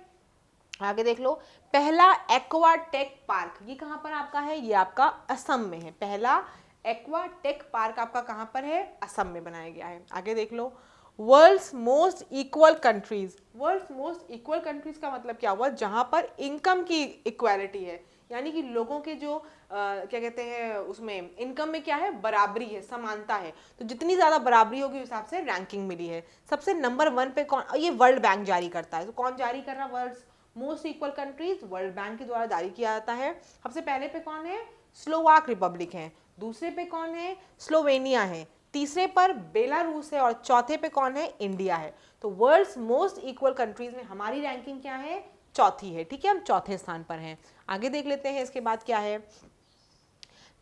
आगे देख लो, पहला एक्वाटेक पार्क, ये कहां पर आपका है, ये आपका असम में है। पहला एक्वाटेक पार्क आपका कहां पर है, असम में बनाया गया है। आगे देख लो, world's most equal countries, world's most equal countries का मतलब क्या हुआ, जहां पर इनकम की इक्वालिटी है, यानी कि लोगों के जो क्या कहते हैं उसमें इनकम में क्या है, बराबरी है, समानता है। तो जितनी ज्यादा बराबरी होगी उस हिसाब से रैंकिंग मिली है। सबसे नंबर 1 पे कौन, ये वर्ल्ड बैंक जारी करता है। तो कौन जारी कर रहा है, world's most equal countries world bank के द्वारा जारी किया जाता है। सबसे पहले पे कौन है, स्लोवाक रिपब्लिक है। दूसरे पे कौन है, स्लोवेनिया है। तीसरे पर बेलारूस है, और चौथे पे कौन है, इंडिया है। तो वर्ल्ड्स मोस्ट इक्वल कंट्रीज में हमारी रैंकिंग क्या है, चौथी है। ठीक है, हम चौथे स्थान पर हैं। आगे देख लेते हैं इसके बाद क्या है,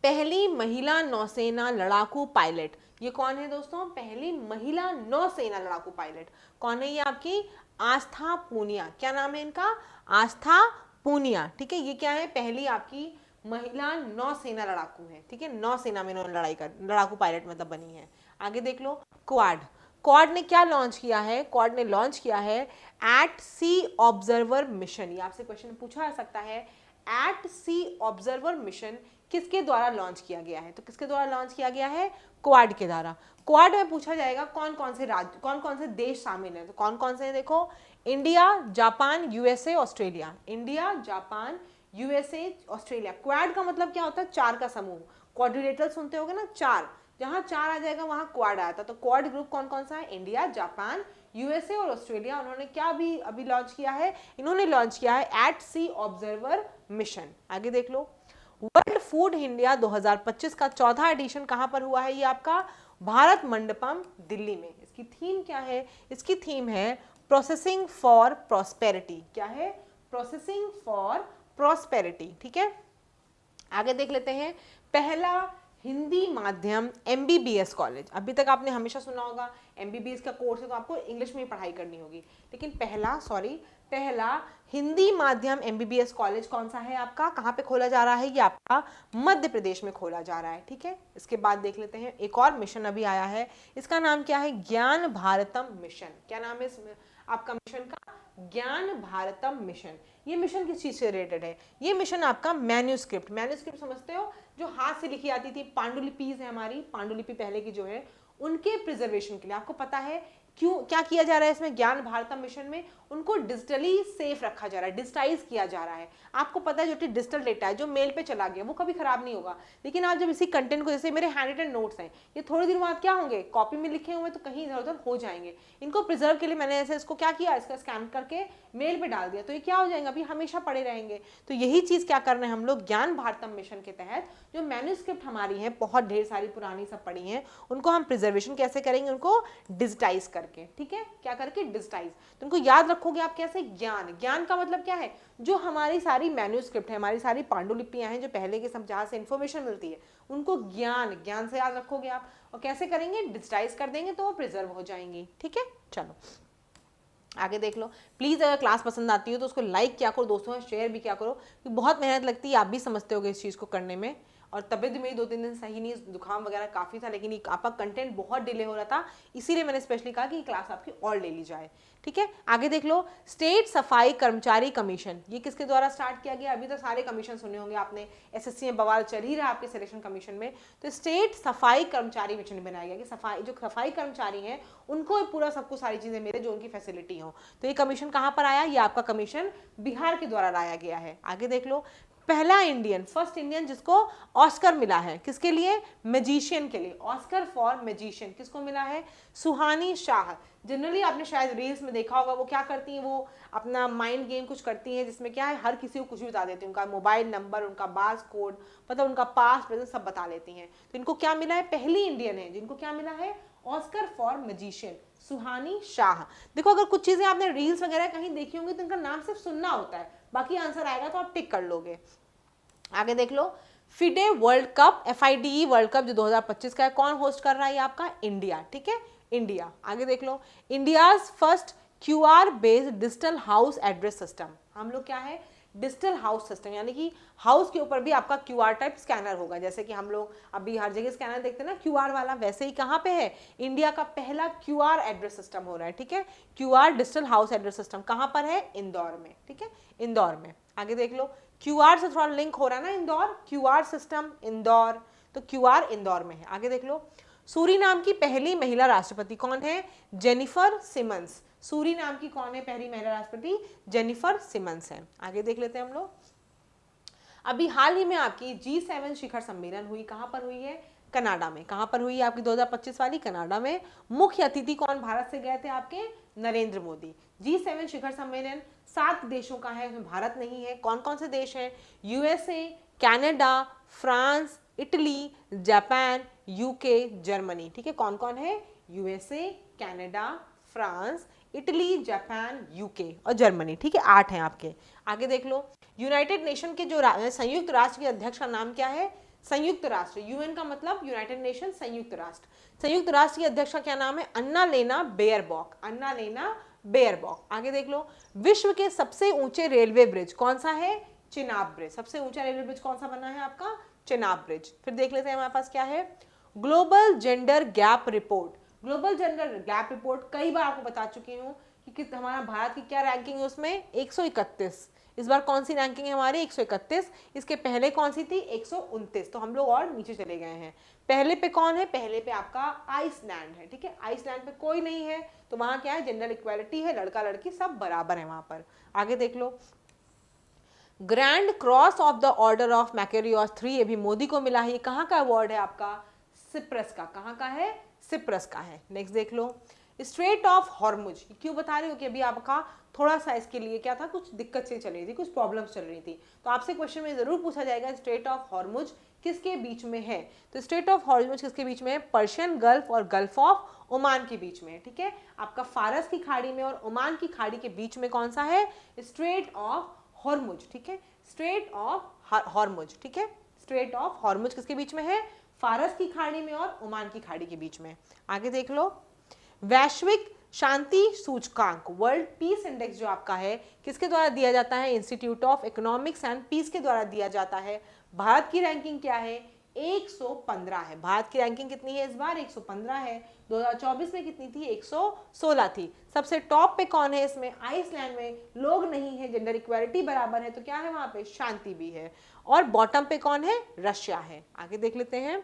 पहली महिला नौसेना लड़ाकू पायलट, ये कौन है दोस्तों, पहली महिला नौसेना लड़ाकू पायलट कौन है, ये आपकी आस्था पूनिया। क्या नाम है इनका, आस्था पूनिया। ठीक है, ये क्या है, पहली आपकी महिला नौसेना लड़ाकू है। ठीक है, नौसेना में इन्होंने लड़ाई कर, लड़ाकू पायलट मतलब बनी है। आगे देख लो, क्वाड, क्वाड ने क्या लॉन्च किया है, क्वाड ने लॉन्च किया है एट सी ऑब्जर्वर मिशन। ये आपसे क्वेश्चन पूछा जा सकता है, एट सी ऑब्जर्वर मिशन किसके द्वारा लॉन्च किया गया है, तो किसके द्वारा लॉन्च किया गया है, क्वाड के द्वारा। क्वाड में पूछा जाएगा कौन कौन से राज्य, कौन कौन से देश शामिल हैं, तो कौन कौन से हैं, देखो, India, Japan, USA, Australia. India, Japan, USA, Australia. Quad का मतलब क्या होता है, चार का समूह। क्वाड्रिलेटरल सुनते होगे ना, चार, जहां चार आ जाएगा वहां क्वाड आता है। तो क्वाड ग्रुप कौन कौन सा है, इंडिया, जापान, यूएसए और ऑस्ट्रेलिया। उन्होंने क्या भी अभी लॉन्च किया है, इन्होंने लॉन्च किया है एट सी ऑब्जर्वर मिशन। आगे देख लो, वर्ल्ड फूड इंडिया 2025 का चौथा एडिशन कहां पर हुआ है, ये आपका भारत मंडपम दिल्ली में। इसकी थीम क्या है, इसकी थीम है प्रोसेसिंग फॉर प्रॉस्पेरिटी। क्या है, प्रोसेसिंग फॉर प्रॉस्पेरिटी। ठीक है, आगे देख लेते हैं, पहला हिंदी माध्यम एमबीबीएस कॉलेज। अभी तक आपने हमेशा सुना होगा एमबीबीएस का कोर्स है तो आपको इंग्लिश में ही पढ़ाई करनी होगी, लेकिन पहला हिंदी माध्यम एमबीबीएस कॉलेज कौन सा है आपका, कहाँ पे खोला जा रहा है, ये आपका मध्य प्रदेश में खोला जा रहा है। ठीक है, इसके बाद देख लेते हैं, एक और मिशन अभी आया है, इसका नाम क्या है, ज्ञान भारतम मिशन। क्या नाम है इस आपका मिशन का, ज्ञान भारतम मिशन। ये मिशन किस चीज से रिलेटेड है, ये मिशन आपका मैन्यूस्क्रिप्ट, मैन्यूस्क्रिप्ट समझते हो, जो हाथ से लिखी जाती थी, पांडुलिपीज है हमारी, पांडुलिपि पहले की जो है, उनके प्रिजर्वेशन के लिए। आपको पता है क्यों, क्या किया जा रहा है इसमें, ज्ञान भारतम मिशन में उनको डिजिटली सेफ रखा जा रहा है, डिजिटाइज किया जा रहा है। आपको पता है जो डिजिटल डेटा है, जो मेल पे चला गया, वो कभी खराब नहीं होगा, लेकिन आप जब इसी कंटेंट को, जैसे मेरे हैंड रिटन नोट्स हैं, ये थोड़े दिन बाद क्या होंगे, कॉपी में लिखे हुए तो कहीं इधर उधर हो जाएंगे। इनको प्रिजर्व के लिए मैंने ऐसे इसको क्या किया, इसका स्कैन करके मेल पे डाल दिया, तो ये क्या हो जाएगा, अभी हमेशा पड़े रहेंगे। तो यही चीज क्या कर रहे हैं हम लोग, ज्ञान भारतम मिशन के तहत जो मैन्यूस्क्रिप्ट हमारी है, बहुत ढेर सारी पुरानी सब पड़ी हैं, उनको हम प्रिजर्वेशन कैसे करेंगे, उनको डिजिटाइज करके। ठीक है, क्या करके, डिजिटाइज। तो उनको याद रखोगे आप कैसे, ज्ञान, ज्ञान का मतलब क्या है, जो हमारी सारी मैन्यूस्क्रिप्ट है, हमारी सारी पांडुलिपियां हैं, जो पहले के सब जहां से इंफॉर्मेशन मिलती है, उनको ज्ञान, ज्ञान से याद रखोगे आप। और कैसे करेंगे, डिजिटाइज कर देंगे तो वो प्रिजर्व हो जाएंगी। ठीक है, चलो आगे देख लो। प्लीज़ अगर क्लास पसंद आती हो तो उसको लाइक किया करो, दोस्तों में शेयर भी किया करो, क्योंकि बहुत मेहनत लगती है, आप भी समझते होगे इस चीज़ को करने में। और तबीयत भी मेरी 2-3 दिन सही नहीं, जुकाम वगैरह काफ़ी था, लेकिन आपका कंटेंट बहुत डिले हो रहा था, इसीलिए मैंने स्पेशली कहा कि क्लास आपकी और ले ली जाए। ठीक है, आगे देख लो, स्टेट सफाई कर्मचारी कमीशन, ये किसके द्वारा स्टार्ट किया गया, अभी तो सारे कमीशन सुने होंगे आपने, एसएससी में बवाल चल ही रहा है आपके सिलेक्शन कमीशन में। तो स्टेट सफाई कर्मचारी मिशन बनाया गया कि सफाई, जो सफाई कर्मचारी हैं उनको पूरा सब कुछ सारी चीजें मिले, जो उनकी फैसिलिटी हो। तो ये कमीशन कहाँ पर आया, ये आपका कमीशन बिहार के द्वारा लाया गया है। आगे देख लो, पहला इंडियन, फर्स्ट इंडियन जिसको ऑस्कर मिला है, किसके लिए? मैजिशियन के लिए, ऑस्कर फॉर मैजिशियन किसको मिला है? सुहानी शाह। जनरली आपने शायद रील्स में देखा होगा, वो क्या करती हैं, वो अपना माइंड गेम कुछ करती हैं जिसमें क्या है, हर किसी को कुछ भी बता देती हैं, उनका मोबाइल नंबर, उनका बास कोड, मतलब उनका पास प्रेजेंट सब बता लेती हैं। तो इनको क्या मिला है? पहली इंडियन है जिनको क्या मिला है? ऑस्कर फॉर मैजिशियन, सुहानी शाह। देखो अगर कुछ चीजें आपने रील्स वगैरह कहीं देखी होंगी तो इनका नाम सिर्फ सुनना होता है, बाकी आंसर आएगा तो आप टिक कर लोगे। आगे देख लो, FIDE world cup, FIDE world cup जो 2025 का है, कौन होस्ट कर रहा है? आपका इंडिया, ठीक है, इंडिया। आगे देख लो, India's first QR based digital house address system. हम लोग क्या है? डिजिटल हाउस सिस्टम, यानी कि हाउस के ऊपर भी आपका QR टाइप स्कैनर होगा, जैसे कि हम लोग अभी हर जगह स्कैनर देखते हैं ना QR वाला, वैसे ही कहाँ पे है? इंडिया का पहला QR एड्रेस सिस्टम हो रहा है, ठीक है, QR digital house address system कहाँ पर है? इंदौर में, ठीक है, इंदौर में। आगे देख लो, QR से थोड़ा लिंक हो रहा है ना इंदौर, QR सिस्टम इंदौर, तो QR इंदौर में है। आगे देख लो, सूरीनाम की पहली महिला राष्ट्रपति कौन है? Jennifer Simmons. सूरीनाम की कौन है पहली महिला राष्ट्रपति? जेनिफर सिमंस है। आगे देख लेते हैं हम लोग, अभी हाल ही में आपकी G7 शिखर सम्मेलन हुई, कहां पर हुई है? कनाडा में। कहां पर हुई है आपकी 2025 वाली? कनाडा में। मुख्य अतिथि कौन भारत से गए थे आपके? नरेंद्र मोदी। G7 शिखर सम्मेलन 7 देशों का है, उसमें भारत नहीं है। कौन कौन से देश हैं? USA, Canada, France, Italy, Japan, UK, Germany, ठीक है, कौन कौन है? USA, Canada, France, Italy, Japan, UK और जर्मनी, ठीक है, 8 हैं आपके। आगे देख लो, यूनाइटेड नेशन के जो संयुक्त राष्ट्र के अध्यक्ष का नाम क्या है? संयुक्त राष्ट्र, UN का मतलब यूनाइटेड नेशन, संयुक्त राष्ट्र। संयुक्त राष्ट्र की अध्यक्ष का क्या नाम है? अन्ना लेना बेयरबॉक, अन्ना लेना बेयरबॉक। आगे देख लो, विश्व के सबसे ऊंचे रेलवे ब्रिज कौन सा है? चिनाब ब्रिज। सबसे ऊंचा रेलवे ब्रिज कौन सा बना है आपका? चिनाब ब्रिज। फिर देख लेते हैं हमारे पास क्या है, global gender gap report. Global gender gap report कई बार आपको बता चुकी हूँ कि हमारा भारत की क्या रैंकिंग है उसमें? 131। इस बार कौन सी रैंकिंग है हमारी? 131। इसके पहले कौन सी थी? 129। तो हम लोग और नीचे चले गए हैं। पहले पे कौन है? पहले पे आपका आइसलैंड है, ठीक है, आइसलैंड पे कोई नहीं है, तो वहां क्या है? जेंडर इक्वालिटी है, लड़का लड़की सब बराबर है वहां पर। आगे देख लो, grand cross of the order of Makarios 3 ये भी मोदी को मिला है। ये कहाँ का अवार्ड है आपका? सिप्रस का। कहाँ का है? सिप्रस का है। नेक्स्ट देख लो, स्ट्रेट ऑफ हॉर्मुज, क्यों बता रही हो कि अभी आपका थोड़ा सा इसके लिए क्या था, कुछ दिक्कत से चल रही थी, कुछ प्रॉब्लम्स चल रही थी, तो आपसे क्वेश्चन में जरूर पूछा जाएगा स्ट्रेट ऑफ हॉर्मुज किसके बीच में है? तो स्ट्रेट ऑफ हॉर्मुज किसके बीच में है? पर्शियन गल्फ और गल्फ ऑफ ओमान के बीच में है, ठीक है, आपका फारस की खाड़ी में और ओमान की खाड़ी के बीच में कौन सा है? स्ट्रेट ऑफ हॉर्मुज, ठीक है, स्ट्रेट ऑफ हॉर्मुज, ठीक है, स्ट्रेट ऑफ हॉर्मुज किसके बीच में है? फारस की खाड़ी में और ओमान की खाड़ी के बीच में। आगे देख लो, वैश्विक शांति सूचकांक, वर्ल्ड पीस इंडेक्स जो आपका है, किसके द्वारा दिया जाता है? Institute of economics and peace के द्वारा दिया जाता है। भारत की रैंकिंग क्या है? 115 है। भारत की रैंकिंग कितनी है इस बार? 115 है। 2024 में कितनी थी? 116 थी। सबसे टॉप पे कौन है इसमें? आइसलैंड में लोग नहीं है, जेंडर इक्वालिटी बराबर है, तो क्या है वहां पे? शांति भी है। और बॉटम पे कौन है? रशिया है। आगे देख लेते हैं,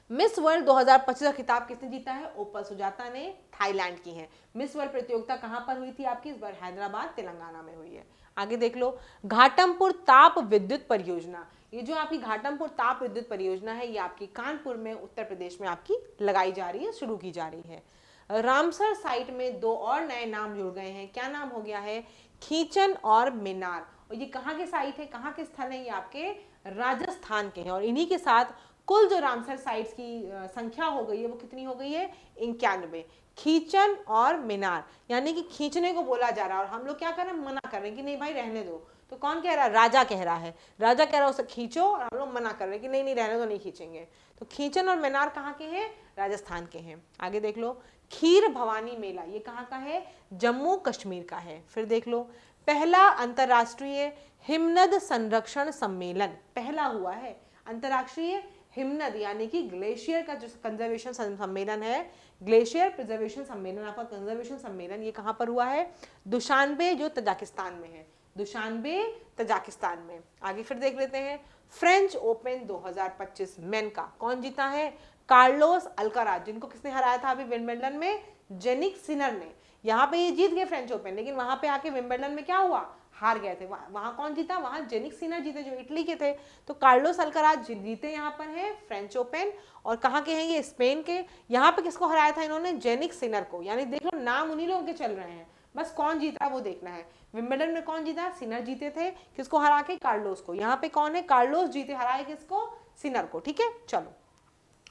मिस वर्ल्ड 2025 का खिताब किसने जीता है? ओपल सुजाता ने, थाईलैंड की है। मिस वर्ल्ड प्रतियोगिता कहां पर हुई थी आपकी? इस बार हैदराबाद तेलंगाना में हुई है। आगे देख लो, घाटमपुर ताप विद्युत परियोजना, ये जो आपकी घाटमपुर ताप विद्युत परियोजना है, ये आपकी कानपुर में उत्तर प्रदेश में आपकी लगाई जा रही है, शुरू की जा रही है। रामसर साइट में 2 और नए नाम जुड़ गए हैं। क्या नाम हो गया है? खींचन और मिनार। और ये कहाँ के साइट है, कहाँ के स्थल है? ये आपके राजस्थान के हैं। और इन्हीं के साथ कुल जो रामसर साइट्स की संख्या हो गई है वो कितनी हो गई है? 91। खींचन और मीनार, यानी कि खींचने को बोला जा रहा है और हम लोग क्या कर रहे हैं? मना कर रहे हैं कि नहीं भाई रहने दो। तो कौन कह रहा है? राजा कह रहा है। राजा कह रहा है उसे खींचो और हम लोग मना कर रहे हैं कि नहीं नहीं रहने दो, नहीं खींचेंगे। तो खींचन और मीनार कहाँ के हैं? राजस्थान के हैं। आगे देख लो, खीर भवानी मेला, ये कहाँ का है? जम्मू कश्मीर का है। फिर देख लो, पहला अंतरराष्ट्रीय हिमनद संरक्षण सम्मेलन पहला हुआ है। अंतरराष्ट्रीय हिमनद यानी कि ग्लेशियर का जो कंजर्वेशन सम्मेलन है, ग्लेशियर प्रिजर्वेशन सम्मेलन, आपका कंजर्वेशन सम्मेलन, ये कहाँ पर हुआ है? दुशानबे जो तजाकिस्तान में है, दुशानबे तजाकिस्तान में। आगे फिर देख लेते हैं, फ्रेंच ओपन 2025 मेन का कौन जीता है? कार्लोस अल्काराज, जिनको किसने हराया था अभी विंबलडन में? जेनिक सिनर ने। यहाँ पे ये जीत गए फ्रेंच ओपन, लेकिन वहां पे आके विंबलडन में क्या हुआ? हार गए थे। वहां कौन जीता, वहां जेनिक सिनर जीते जो इटली के थे। तो कार्लोस अल्काराज जीते यहाँ पर है फ्रेंच ओपन। और कहाँ के हैं ये, स्पेन के। यहाँ पे किसको हराया था इन्होंने, जेनिक सिनर को। यानी देख लो नाम उन्हीं लोगों के चल रहे हैं, बस कौन जीता वो देखना है। विंबलडन में कौन जीता, सिनर जीते थे, किसको हरा के, कार्लोस को। यहाँ पे कौन है, कार्लोस जीते, हराए किसको, सिनर को। ठीक है, चलो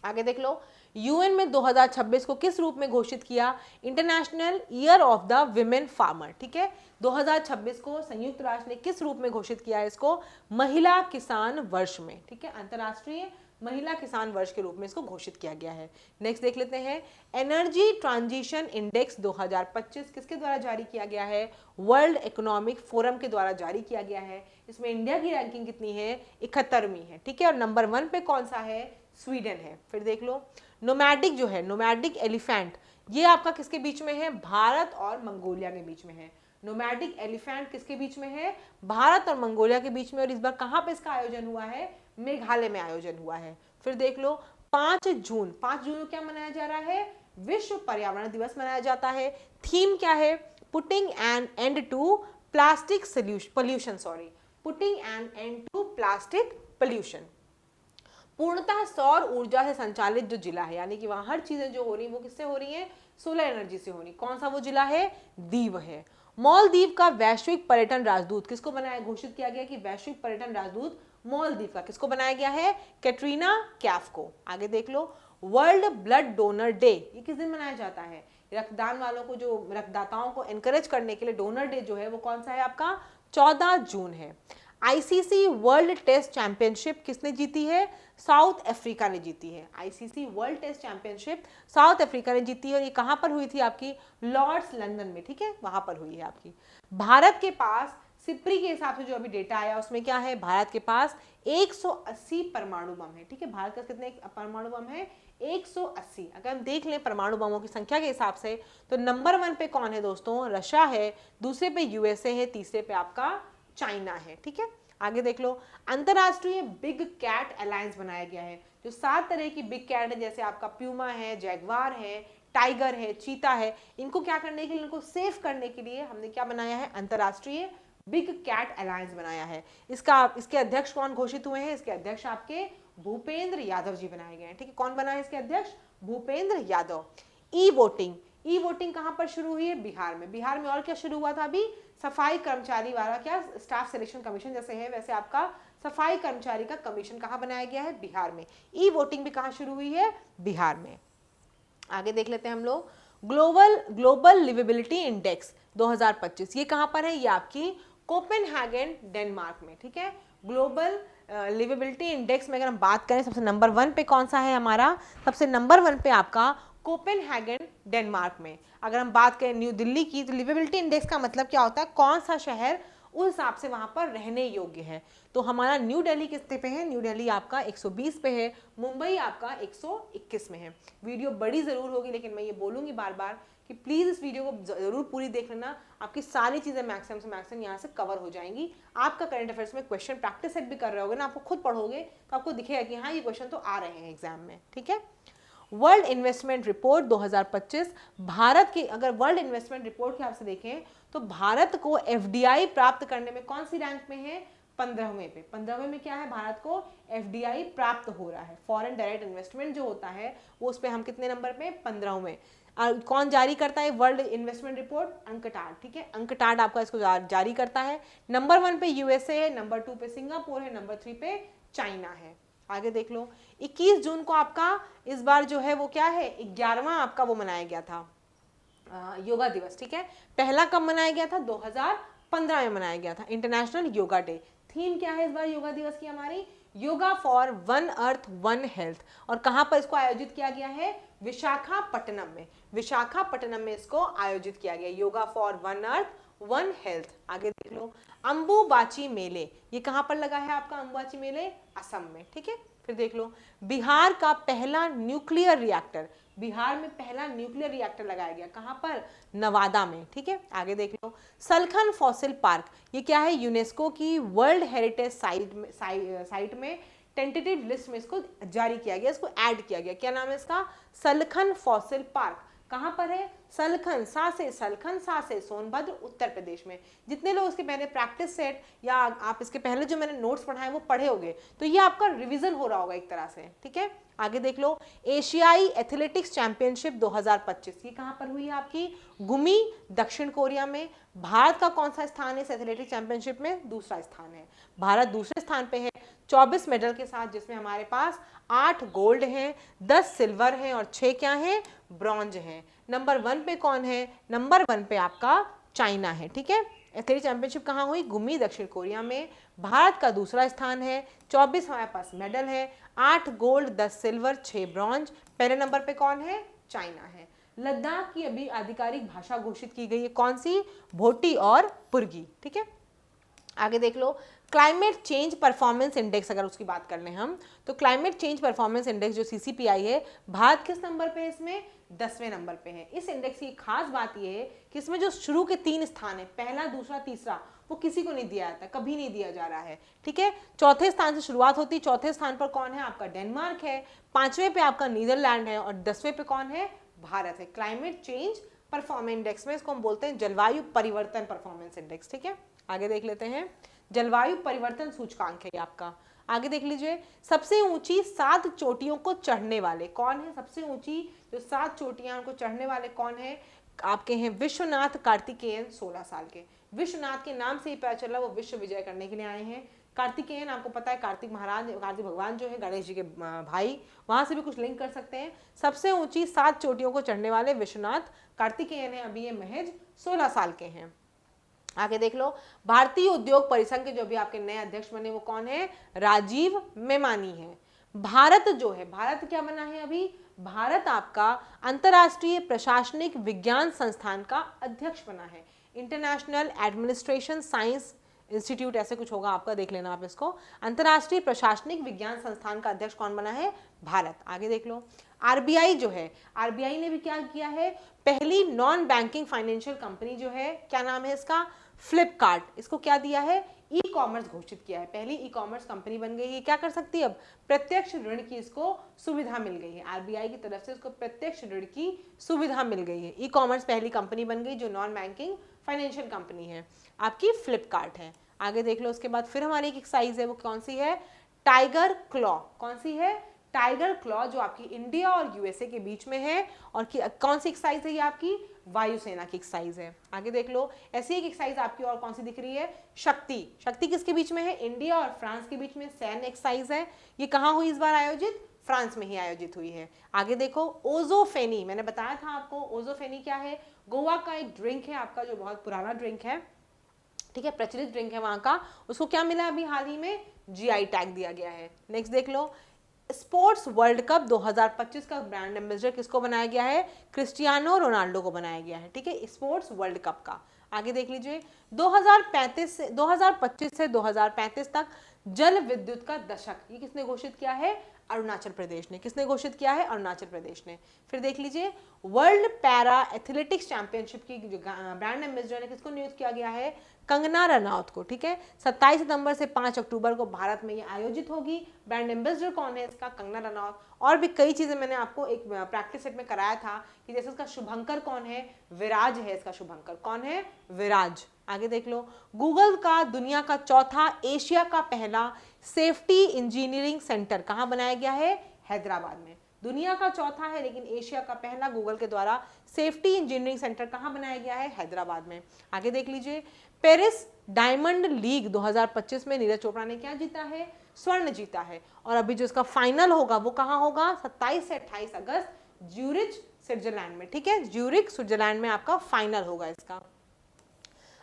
आगे देख लो। यूएन में 2026 को किस रूप में घोषित किया, international year of the women farmer. ठीक है, 2026 को संयुक्त राष्ट्र ने किस रूप में घोषित किया है इसको, महिला किसान वर्ष में। ठीक है, अंतरराष्ट्रीय महिला किसान वर्ष के रूप में इसको घोषित किया गया है। नेक्स्ट देख लेते हैं, एनर्जी ट्रांजिशन इंडेक्स 2025 किसके द्वारा जारी किया गया है, वर्ल्ड इकोनॉमिक फोरम के द्वारा जारी किया गया है। इसमें इंडिया की रैंकिंग कितनी है, 71वीं है। ठीक है, और नंबर 1 पे कौन सा है, स्वीडन है। फिर देख लो, नोमैडिक जो है, नोमैडिक एलिफेंट, ये आपका किसके बीच में है, भारत और मंगोलिया के बीच में है। नोमैडिक एलिफेंट किसके बीच में है, भारत और मंगोलिया के बीच में। और इस बार कहाँ पे इसका आयोजन हुआ है, मेघालय में आयोजन हुआ है। फिर देख लो, 5 जून को क्या मनाया जा रहा है, विश्व पर्यावरण दिवस मनाया जाता है। थीम क्या है, putting an end to plastic pollution, putting an end to plastic pollution. पूर्णतः सौर ऊर्जा से संचालित जो जिला है, यानी कि वहां हर चीजें जो हो रही है वो किससे हो रही है, सोलर एनर्जी से हो रही। कौन सा वो जिला है, दीव है। मालदीव का वैश्विक पर्यटन राजदूत किसको बनाया, घोषित किया गया कि वैश्विक पर्यटन राजदूत मालदीव का किसको बनाया गया है, कैटरीना कैफ को। आगे देख लो, वर्ल्ड ब्लड डोनर डे, ये किस दिन मनाया जाता है, रक्तदान वालों को, जो रक्तदाताओं को एनकरेज करने के लिए डोनर डे जो है वो कौन सा है आपका, 14 जून है। आईसीसी वर्ल्ड टेस्ट चैंपियनशिप किसने जीती है, साउथ अफ्रीका ने जीती है। ICC world test championship South Africa ने जीती है। और ये कहां पर हुई थी आपकी, लॉर्ड्स लंदन में। ठीक है, वहां पर हुई है आपकी। भारत के पास सिप्री के हिसाब से जो अभी डेटा आया उसमें क्या है, भारत के पास 180 परमाणु बम है। ठीक है, भारत का कितने परमाणु बम है, 180। अगर हम देख लें परमाणु बमों की संख्या के हिसाब से तो नंबर 1 पे कौन है दोस्तों, रशिया है, दूसरे पे यूएसए है, तीसरे पे आपका चाइना है। ठीक है, आगे देख लो, अंतरराष्ट्रीय बिग कैट अलायंस बनाया गया है। जो 7 तरह की बिग कैट है, जैसे आपका प्यूमा है, जैगवार है, टाइगर है, चीता है, इनको क्या करने के लिए, इनको सेफ करने के लिए हमने क्या बनाया है, अंतरराष्ट्रीय बिग कैट अलायंस बनाया है। इसके अध्यक्ष कौन घोषित हुए हैं, इसके अध्यक्ष आपके भूपेंद्र यादव जी बनाए गए हैं। ठीक है, कौन बना है इसके अध्यक्ष, Bhupendra Yadav. E voting, e voting कहां पर शुरू हुई है, बिहार में। बिहार में और क्या शुरू हुआ था अभी, सफाई कर्मचारी वाला, क्या स्टाफ सिलेक्शन कमीशन जैसे है वैसे आपका सफाई कर्मचारी का कमीशन कहां बनाया गया है, बिहार में। ई वोटिंग भी कहां शुरू हुई है, बिहार में। आगे देख लेते हैं हम लोग, ग्लोबल लिवेबिलिटी इंडेक्स 2025, ये कहां पर है, ये आपकी कोपेनहेगन डेनमार्क में। ठीक है, ग्लोबल लिवेबिलिटी इंडेक्स में अगर हम बात करें सबसे नंबर 1 पे कौन सा है हमारा, सबसे नंबर 1 पे आपका कोपेनहेगन डेनमार्क में। अगर हम बात करें न्यू दिल्ली की, तो लिवेबिलिटी इंडेक्स का मतलब क्या होता है, कौन सा शहर उस हिसाब से वहां पर रहने योग्य है। तो हमारा न्यू दिल्ली कितने पे है, न्यू दिल्ली आपका 120 पे है, मुंबई आपका 121 में है। वीडियो बड़ी जरूर होगी, लेकिन मैं ये बोलूंगी बार बार कि प्लीज इस वीडियो को जरूर पूरी देख लेना, आपकी सारी चीजें मैक्सिमम से मैक्सिमम यहाँ से कवर हो जाएंगी। आपका करंट अफेयर्स में क्वेश्चन प्रैक्टिस सेट भी कर रहे होगे ना, आपको खुद पढ़ोगे तो आपको दिखेगा कि हाँ ये क्वेश्चन तो आ रहे हैं एग्जाम में। ठीक है, वर्ल्ड इन्वेस्टमेंट रिपोर्ट 2025, भारत की अगर वर्ल्ड इन्वेस्टमेंट रिपोर्ट के हिसाब से देखें तो भारत को एफडीआई प्राप्त करने में कौन सी रैंक में है, 15वें पे। 15वें में क्या है, भारत को एफडीआई प्राप्त हो रहा है, फॉरेन डायरेक्ट इन्वेस्टमेंट जो होता है वो उस पर हम कितने नंबर पे, 15वें। कौन जारी करता है वर्ल्ड इन्वेस्टमेंट रिपोर्ट, अंकटाड। ठीक है, अंकटाड आपका इसको जारी करता है। नंबर 1 पे यूएसए है, नंबर 2 पे सिंगापुर है, नंबर 3 पे चाइना है। आगे देख लो, 21 जून को आपका इस बार जो है वो क्या है, 11वां आपका वो मनाया गया था योगा दिवस। ठीक है, पहला कब मनाया गया था, 2015 में मनाया गया था, इंटरनेशनल योगा डे। थीम क्या है इस बार योगा दिवस की हमारी, yoga for one earth one health. और कहां पर इसको आयोजित किया गया है, विशाखापट्टनम में। विशाखापट्टनम में इसको आयोजित किया गया, yoga for one earth one health. आगे देख लो, अंबुबाची मेले, ये कहां पर लगा है आपका अंबुबाची मेले, असम में। ठीक है, फिर देख लो, बिहार का पहला न्यूक्लियर रिएक्टर, बिहार में पहला न्यूक्लियर रिएक्टर लगाया गया, कहां पर, नवादा में। ठीक है, आगे देख लो, सलखन फॉसिल पार्क, ये क्या है, यूनेस्को की वर्ल्ड हेरिटेज साइट में टेंटेटिव लिस्ट में इसको जारी किया गया, इसको ऐड किया गया। क्या नाम है इसका, सलखन फॉसिल पार्क। कहाँ पर है? सलखन सासे सोनभद्र उत्तर प्रदेश में। जितने लोग इसके पहले प्रैक्टिस सेट या आप इसके पहले जो मैंने नोट्स पढ़ाए वो पढ़े होंगे, तो ये आपका रिवीजन हो रहा होगा एक तरह से, ठीक है। आगे देख लो, एशियाई एथलेटिक्स चैंपियनशिप 2025, ये कहाँ पर हुई है आपकी? गुमी, दक्षिण कोरिया में। भारत का कौन सा स्थान है इस एथलेटिक्स चैंपियनशिप में? दूसरा स्थान है। भारत दूसरे स्थान पे है 24 मेडल के साथ, जिसमें हमारे पास 8 गोल्ड हैं, 10 सिल्वर हैं और 6 क्या हैं? ब्रॉन्ज हैं। नंबर 1 पे कौन है? नंबर 1 पे आपका चाइना है, ठीक है। एथलेटिक चैंपियनशिप कहाँ हुई? गुमी, दक्षिण कोरिया में। भारत का दूसरा स्थान है, 24 हमारे पास मेडल है, 8 गोल्ड, 10 सिल्वर, 6 ब्रॉन्ज। पहले नंबर पे कौन है? चाइना है। लद्दाख की अभी आधिकारिक भाषा घोषित की गई है, कौन सी? भोटी और पुर्गी, ठीक है। आगे देख लो, क्लाइमेट चेंज परफॉर्मेंस इंडेक्स, अगर उसकी बात कर लें हम, तो क्लाइमेट चेंज परफॉर्मेंस इंडेक्स जो CCPI है, भारत किस नंबर पे है इसमें? 10वें नंबर पे है। इस इंडेक्स की खास बात यह है कि इसमें जो शुरू के 3 स्थान है, पहला, दूसरा, तीसरा, वो किसी को नहीं दिया जाता, कभी नहीं दिया जा रहा है, ठीक है। चौथे स्थान से शुरुआत होती है। चौथे स्थान पर कौन है? आपका डेनमार्क है। 5वें पे आपका नीदरलैंड है और 10वें पे कौन है? भारत है। क्लाइमेट चेंज परफॉर्मेंस इंडेक्स में इसको हम बोलते हैं जलवायु परिवर्तन परफॉर्मेंस इंडेक्स, ठीक है। आगे देख लेते हैं, जलवायु परिवर्तन सूचकांक है आपका। आगे देख लीजिए, सबसे ऊंची 7 चोटियों को चढ़ने वाले कौन है? सबसे ऊंची जो 7 चोटियां उनको चढ़ने वाले कौन है? आपके हैं विश्वनाथ कार्तिकेयन, 16 साल के। विश्वनाथ के नाम से ही पता चला वो विश्व विजय करने के लिए आए हैं। कार्तिकेयन आपको पता है, कार्तिक महाराज, कार्तिक भगवान जो है गणेश जी के भाई, वहां से भी कुछ लिंक कर सकते हैं। सबसे ऊंची 7 चोटियों को चढ़ने वाले विश्वनाथ कार्तिकेयन है, अभी ये महज 16 साल के हैं। आगे देख लो, भारतीय उद्योग परिसंघ के जो भी आपके नए अध्यक्ष बने वो कौन है? राजीव मेमानी है। भारत जो है, भारत क्या बना है अभी? भारत आपका अंतरराष्ट्रीय प्रशासनिक विज्ञान संस्थान का अध्यक्ष बना है। इंटरनेशनल एडमिनिस्ट्रेशन साइंस इंस्टीट्यूट ऐसे कुछ होगा आपका, देख लेना आप इसको। अंतरराष्ट्रीय प्रशासनिक विज्ञान संस्थान का अध्यक्ष कौन बना है? भारत। आगे देख लो, RBI जो है, RBI ने भी क्या किया है? पहली नॉन बैंकिंग फाइनेंशियल कंपनी जो है, क्या नाम है इसका? फ्लिपकार्ट, इसको क्या दिया है? ई कॉमर्स घोषित किया है। पहली ई कॉमर्स कंपनी बन गई है। क्या कर सकती है अब? प्रत्यक्ष ऋण की इसको सुविधा मिल गई है। RBI की तरफ से इसको प्रत्यक्ष ऋण की सुविधा मिल गई है। ई कॉमर्स पहली कंपनी बन गई जो नॉन बैंकिंग फाइनेंशियल कंपनी है, आपकी फ्लिपकार्ट है। आगे देख लो, उसके बाद फिर हमारी एक एक्सरसाइज है, वो कौन सी है? Tiger claw. कौन सी है? टाइगर क्लॉ, जो आपकी इंडिया और USA के बीच में है। और कौन सी एक्सरसाइज है ये? आपकी वायुसेना की एक्सरसाइज है। आगे देख लो, ऐसी एक एक्सरसाइज आपकी और कौन सी दिख रही है? शक्ति। शक्ति किसके बीच में है? इंडिया और फ्रांस के बीच में सैन्य एक्सरसाइज है। ये कहाँ हुई इस बार आयोजित? फ्रांस में ही आयोजित हुई है। आगे देखो, ओजोफेनी, मैंने बताया था आपको ओजोफेनी क्या है? गोवा का एक ड्रिंक है आपका, जो बहुत पुराना ड्रिंक है, ठीक है, प्रचलित ड्रिंक है वहां का। उसको क्या मिला अभी हाल ही में? GI टैग दिया गया है। नेक्स्ट देख लो, स्पोर्ट्स वर्ल्ड कप 2025 का ब्रांड एम्बेसडर किसको बनाया गया है? क्रिस्टियानो रोनाल्डो को बनाया गया है, ठीक है, स्पोर्ट्स वर्ल्ड कप का। आगे देख लीजिए, 2025 से 2035 तक जल विद्युत का दशक, ये किसने घोषित किया है? अरुणाचल प्रदेश ने। किसने घोषित किया है? अरुणाचल प्रदेश ने। फिर देख लीजिए, वर्ल्ड पैरा एथलेटिक्स चैंपियनशिप की जो ब्रांड एम्बेसडर ने किसको नियुक्त किया गया है? कंगना रनौत को, ठीक है। 27 सितंबर से 5 अक्टूबर को भारत में ये आयोजित होगी। ब्रांड एम्बेसडर कौन है इसका? कंगना रनौत। और भी कई चीजें मैंने आपको एक प्रैक्टिस सेट में कराया था कि जैसे इसका शुभंकर कौन है? विराज है इसका शुभंकर। कौन है? विराज। आगे देख लो, गूगल का दुनिया का चौथा, एशिया का पहला सेफ्टी इंजीनियरिंग सेंटर कहाँ बनाया गया है? हैदराबाद में। दुनिया का चौथा है लेकिन एशिया का पहला गूगल के द्वारा सेफ्टी इंजीनियरिंग सेंटर कहाँ बनाया गया है? हैदराबाद में। आगे देख लीजिए, पेरिस डायमंड लीग 2025 में नीरज चोपड़ा ने क्या जीता है? स्वर्ण जीता है। और अभी जो इसका फाइनल होगा वो कहाँ होगा? 27 से 28 अगस्त ज्यूरिच स्विट्जरलैंड में, ठीक है, ज्यूरिख स्विट्जरलैंड में आपका फाइनल होगा इसका।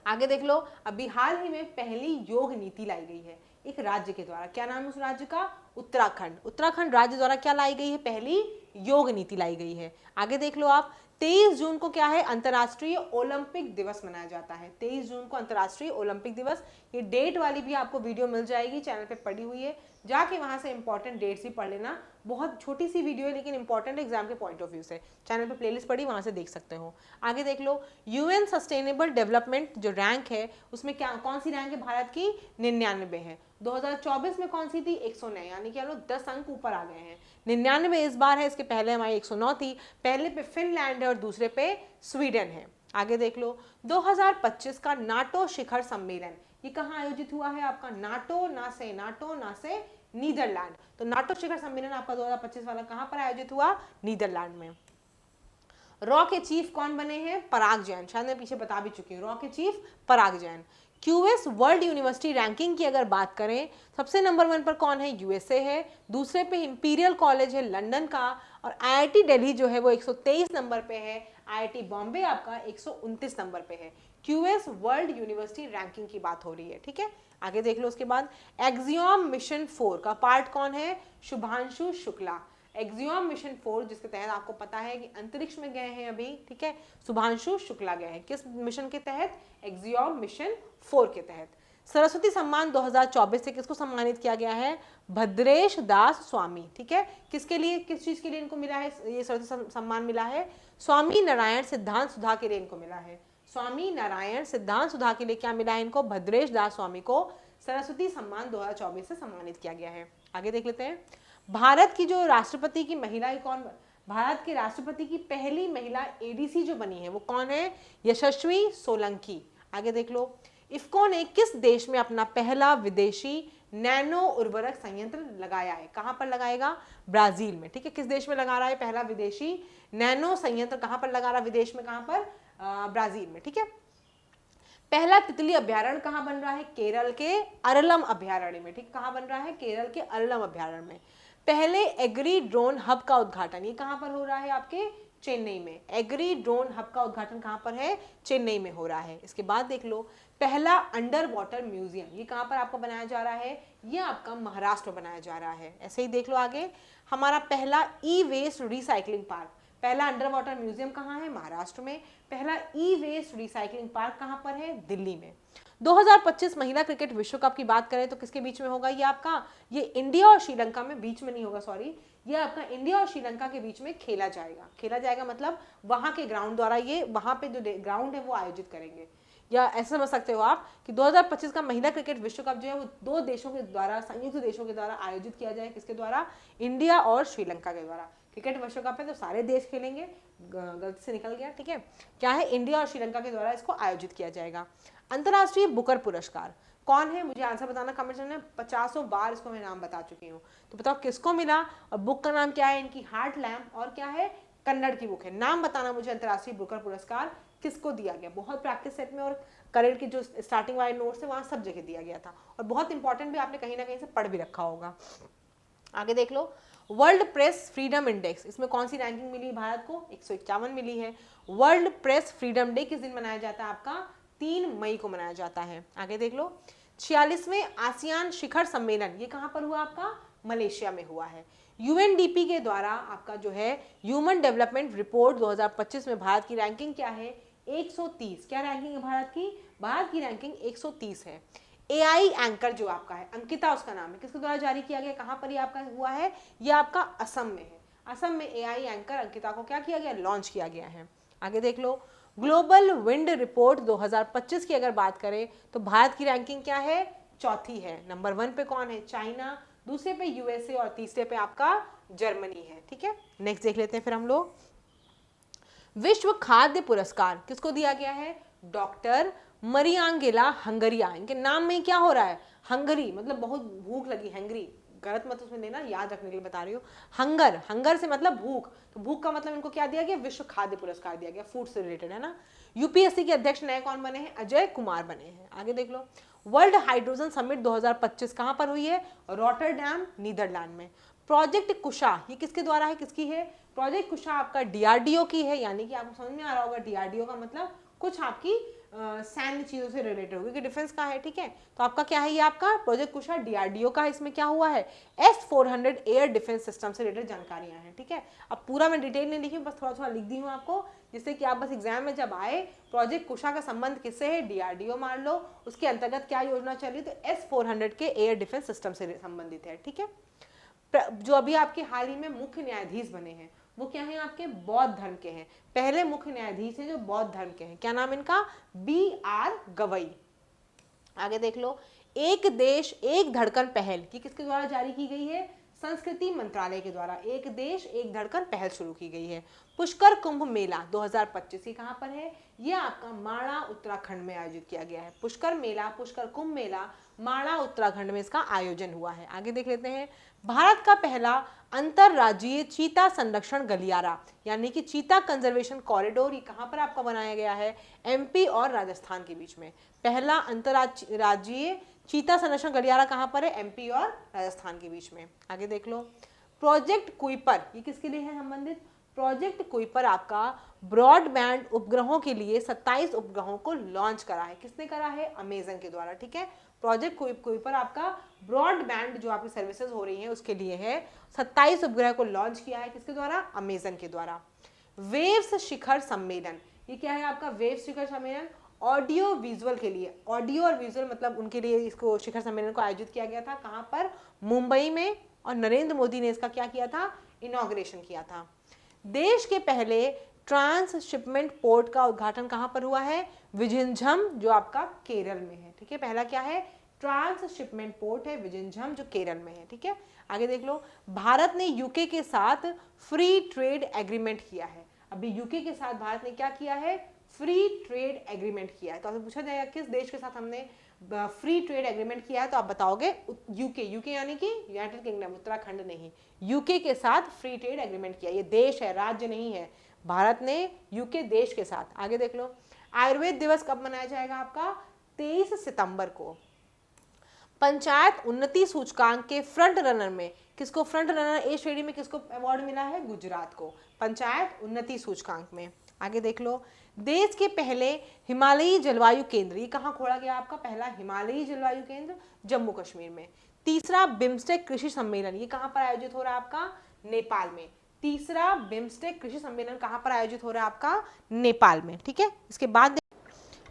आगे देख लो, अभी हाल ही में पहली योग नीति लाई गई है एक राज्य के द्वारा। क्या नाम है उस राज्य का? उत्तराखंड। उत्तराखंड राज्य द्वारा क्या लाई गई है? पहली योग नीति लाई गई है। आगे देख लो आप, 23 जून को क्या है? अंतर्राष्ट्रीय ओलंपिक दिवस मनाया जाता है। 23 जून को अंतर्राष्ट्रीय ओलंपिक दिवस, ये डेट वाली भी आपको वीडियो मिल जाएगी, चैनल पे पड़ी हुई है। जाके वहाँ से इंपॉर्टेंट डेट्स भी पढ़ लेना। बहुत छोटी सी वीडियो है लेकिन इंपॉर्टेंट एग्जाम के पॉइंट ऑफ व्यू से। चैनल पे प्लेलिस्ट पड़ी, वहाँ से देख सकते हो। आगे देख लो, यूएन सस्टेनेबल डेवलपमेंट जो रैंक है उसमें क्या कौन सी रैंक है भारत की? 99 है। 2024 में कौन सी थी? 109, यानी कि हम लोग 10 अंक ऊपर आ गए हैं। 99 इस बार है, इसके पहले हमारी 109 थी। पहले पे फिनलैंड है और दूसरे पे स्वीडन है। आगे देख लो, 2025 का नाटो शिखर सम्मेलन ये कहाँ आयोजित हुआ है आपका? नाटो ना से नीदरलैंड। तो नाटो शिखर सम्मेलन आपका 2025 वाला कहाँ पर आयोजित हुआ? नीदरलैंड में। रॉ के चीफ कौन बने हैं? पराग जैन। शायद मैं पीछे बता भी चुकी हूँ, रॉ के chief Parag Jain. QS world university ranking की अगर बात करें, सबसे नंबर 1 पर कौन है? यूएसए है। दूसरे पे इंपीरियल कॉलेज है लंदन का, और आईआईटी दिल्ली जो है वो 123 नंबर पे है। आईआईटी बॉम्बे आपका 129 नंबर पे है। क्यूएस वर्ल्ड यूनिवर्सिटी रैंकिंग की बात हो रही है, ठीक है। आगे देख लो, उसके बाद एक्सियोम मिशन 4 का पार्ट कौन है? शुभांशु शुक्ला। एक्सियोम मिशन 4 जिसके तहत आपको पता है कि अंतरिक्ष में गए हैं अभी, ठीक है, शुभांशु शुक्ला गए हैं। किस मिशन के तहत? एक्सियोम मिशन 4 के तहत। सरस्वती सम्मान 2024 से किसको सम्मानित किया गया है? भद्रेश दास स्वामी, ठीक है। किसके लिए, किस चीज के लिए इनको मिला है ये सरस्वती सम्मान मिला है? स्वामी नारायण सिद्धांत सुधा के लिए इनको मिला है। स्वामी नारायण सिद्धांत सुधा के लिए क्या मिला है इनको? भद्रेश दास स्वामी को सरस्वती सम्मान 2024 से सम्मानित किया गया है। आगे देख लेते हैं, भारत की जो राष्ट्रपति की महिला कौन? भारत के राष्ट्रपति की पहली महिला एडीसी जो बनी है वो कौन है? यशस्वी सोलंकी। आगे देख लो, इफ्को ने किस देश में अपना पहला विदेशी नैनो उर्वरक संयंत्र लगाया है? कहां पर लगाएगा? ब्राजील में, ठीक है। किस देश में लगा रहा है पहला विदेशी नैनो संयंत्र? कहां पर लगा रहा है विदेश में? कहां पर? ब्राजील में, ठीक है। पहला तितली अभ्यारण्य कहां बन रहा है? केरल के अरलम अभ्यारण्य में, ठीक। कहां बन रहा है? केरल के अरलम अभ्यारण्य में। पहले एग्री ड्रोन हब का उद्घाटन ये कहां पर हो रहा है? आपके चेन्नई में। एग्री ड्रोन हब का उद्घाटन कहां पर है? चेन्नई में हो रहा है। इसके बाद देख लो, पहला अंडर वाटर म्यूजियम ये कहां पर आपको बनाया जा रहा है? ये आपका महाराष्ट्र में बनाया जा रहा है। ऐसे ही देख लो आगे, हमारा पहला ई वेस्ट रिसाइकलिंग पार्क, पहला अंडर वाटर म्यूजियम कहाँ है? महाराष्ट्र में। पहला ई वेस्ट रिसाइकलिंग पार्क कहाँ पर है? दिल्ली में। 2025 महिला क्रिकेट विश्व कप की बात करें तो किसके बीच में होगा? ये आपका, ये इंडिया और श्रीलंका में, बीच में नहीं होगा सॉरी, ये आपका इंडिया और श्रीलंका के बीच में खेला जाएगा। खेला जाएगा मतलब वहां के ग्राउंड द्वारा, ये वहां पे जो ग्राउंड है वो आयोजित करेंगे। या ऐसा समझ सकते हो आप कि 2025 का महिला क्रिकेट विश्व कप जो है वो 2 देशों के द्वारा, संयुक्त देशों के द्वारा आयोजित किया जाए। किसके द्वारा? इंडिया और श्रीलंका के द्वारा। क्रिकेट विश्व कप है तो सारे देश खेलेंगे, गलती से निकल गया, ठीक है। क्या है? इंडिया और श्रीलंका के द्वारा इसको आयोजित किया जाएगा। अंतर्राष्ट्रीय बुकर पुरस्कार कौन है? मुझे आंसर बताना कमेंट में। 50 बार इसको मैं नाम बता चुकी हूँ, तो बताओ किसको मिला और बुक का नाम क्या है इनकी? हार्ट लैम्प, और क्या है? कन्नड़ की बुक है। नाम बताना मुझे, अंतर्राष्ट्रीय बुकर पुरस्कार किसको दिया गया? बहुत प्रैक्टिस सेट में और करेंट की जो स्टार्टिंग वाले नोट्स है वहाँ सब जगह दिया गया था, और बहुत इंपॉर्टेंट भी, आपने कहीं ना कहीं से पढ़ भी रखा होगा। आगे देख लो, वर्ल्ड प्रेस फ्रीडम इंडेक्स, इसमें कौन सी रैंकिंग मिली भारत को? 151 मिली है। वर्ल्ड प्रेस फ्रीडम डे किस दिन मनाया जाता है आपका? 3 मई को मनाया जाता है। आगे देख लो, 46वें आसियान शिखर सम्मेलन ये कहाँ पर हुआ आपका? मलेशिया में हुआ है। यूएनडीपी के द्वारा आपका जो है ह्यूमन डेवलपमेंट रिपोर्ट 2025 में भारत की रैंकिंग क्या है? 130। क्या रैंकिंग है भारत की? भारत की रैंकिंग 130 है। एआई एंकर जो आपका है, अंकिता उसका नाम है, किसके द्वारा जारी किया गया? कहाँ पर ये आपका हुआ है? ये आपका असम में है। असम में एआई एंकर अंकिता को क्या किया गया? लॉन्च किया गया है। आगे देख लो, ग्लोबल विंड रिपोर्ट 2025 की अगर बात करें तो भारत की रैंकिंग क्या है? चौथी है। नंबर 1 पे कौन है? चाइना, दूसरे पे यूएसए और तीसरे पे आपका जर्मनी है, ठीक है। नेक्स्ट देख लेते हैं फिर हम लोग, विश्व खाद्य पुरस्कार किसको दिया गया है? डॉक्टर मरियांगेला हंगरिया। इनके नाम में क्या हो रहा है? हंगरी मतलब बहुत भूख लगी, हैंगरी, गलत मत उसमें देना, याद रखने के लिए बता रही हूँ। हंगर, हंगर से मतलब भूख, तो भूख का मतलब इनको क्या दिया गया? विश्व खाद्य पुरस्कार दिया गया, फूड से रिलेटेड है ना। यूपीएससी के अध्यक्ष नए कौन बने हैं? अजय कुमार बने हैं। आगे देख लो, वर्ल्ड हाइड्रोजन समिट 2025 कहां पर हुई है? रॉटरडैम, नीदरलैंड में। प्रोजेक्ट कुशा ये किसके द्वारा है? किसकी है? प्रोजेक्ट कुशा आपका डीआरडीओ की है, यानी कि आपको समझ में आ रहा होगा डीआरडीओ का मतलब कुछ आपकी सैन्य चीज़ों से रिलेटेड होगी कि डिफेंस का है, ठीक है। तो आपका क्या है, ये आपका प्रोजेक्ट कुशा डीआरडीओ का, इसमें क्या हुआ है, S-400 एयर डिफेंस सिस्टम से रिलेटेड जानकारियां हैं, ठीक है। अब पूरा मैं डिटेल नहीं लिखी, बस थोड़ा थोड़ा लिख दी हूँ आपको, जिससे कि आप बस एग्जाम में जब आए प्रोजेक्ट कुशा का संबंध किससे है, डीआरडीओ मान लो, उसके अंतर्गत क्या योजना चल रही, तो S-400 के एयर डिफेंस सिस्टम से संबंधित है, ठीक है। जो अभी आपके हाल ही में मुख्य न्यायाधीश बने हैं वो क्या है, आपके बौद्ध धर्म के हैं, पहले मुख्य न्यायाधीश हैं जो बौद्ध धर्म के हैं, क्या नाम इनका, B.R. गवई। आगे देख लो, एक देश एक धड़कन पहल, ये किसके द्वारा जारी की गई है, संस्कृति मंत्रालय के द्वारा एक देश एक धड़कन पहल शुरू की गई है। पुष्कर कुंभ मेला 2025 ये कहाँ पर है, ये आपका माणा उत्तराखंड में आयोजित किया गया है। पुष्कर मेला, पुष्कर कुंभ मेला माणा उत्तराखंड में इसका आयोजन हुआ है। आगे देख लेते हैं, भारत का पहला अंतरराज्यीय चीता संरक्षण गलियारा यानी कि चीता कंजर्वेशन कॉरिडोर, ये कहाँ पर आपका बनाया गया है, MP और राजस्थान के बीच में। पहला अंतरराज्यीय चीता संरक्षण गलियारा कहाँ पर है, MP और राजस्थान के बीच में। आगे देख लो, प्रोजेक्ट कुइपर, ये किसके लिए है संबंधित, प्रोजेक्ट कुइपर आपका ब्रॉडबैंड उपग्रहों के लिए 27 उपग्रहों को लॉन्च करा है, किसने करा है, अमेजन के द्वारा, ठीक है। प्रोजेक्ट कुइपर आपका ब्रॉडबैंड जो आपकी सर्विसेज हो रही हैं उसके लिए है, 27 उपग्रह को लॉन्च किया है, किसके द्वारा, अमेजन के द्वारा। वेव्स शिखर सम्मेलन, ये क्या है आपका, वेव्स शिखर सम्मेलन ऑडियो विजुअल के लिए, ऑडियो और विजुअल मतलब उनके लिए इसको शिखर सम्मेलन को आयोजित किया गया था, कहाँ पर, मुंबई में, और नरेंद्र मोदी ने इसका क्या किया था, इनॉग्रेशन किया था। देश के पहले ट्रांसशिपमेंट पोर्ट का उद्घाटन कहाँ पर हुआ है, विझिंझम जो आपका केरल में है, ठीक है। पहला क्या है, ट्रांसशिपमेंट पोर्ट है विझिंझम जो केरल में है, ठीक है। आगे देख लो, भारत ने यूके के साथ फ्री ट्रेड एग्रीमेंट किया है। अभी यूके के साथ भारत ने क्या किया है, फ्री ट्रेड एग्रीमेंट किया है। तो आपसे पूछा जाएगा किस देश के साथ हमने फ्री ट्रेड एग्रीमेंट किया है, तो आप बताओगे यूके, यूके यानी कि यूनाइटेड किंगडम, उत्तराखंड नहीं, यूके के साथ फ्री ट्रेड एग्रीमेंट किया। ये देश है, राज्य नहीं है, भारत ने यूके देश के साथ। आगे देख लो, आयुर्वेद दिवस कब मनाया जाएगा आपका, 23 सितंबर को। पंचायत उन्नति सूचकांक के फ्रंट रनर में किसको, फ्रंट रनर ए श्रेणी में किसको अवार्ड मिला है, गुजरात को, पंचायत उन्नति सूचकांक में। आगे देख लो, देश के पहले हिमालयी जलवायु केंद्र, ये कहाँ खोला गया आपका, पहला हिमालयी जलवायु केंद्र जम्मू कश्मीर में। तीसरा बिम्स्टेक कृषि सम्मेलन, ये कहाँ पर आयोजित हो रहा है आपका, नेपाल में। तीसरा बिम्स्टेक कृषि सम्मेलन कहाँ पर आयोजित हो रहा है आपका, नेपाल में, ठीक है। इसके बाद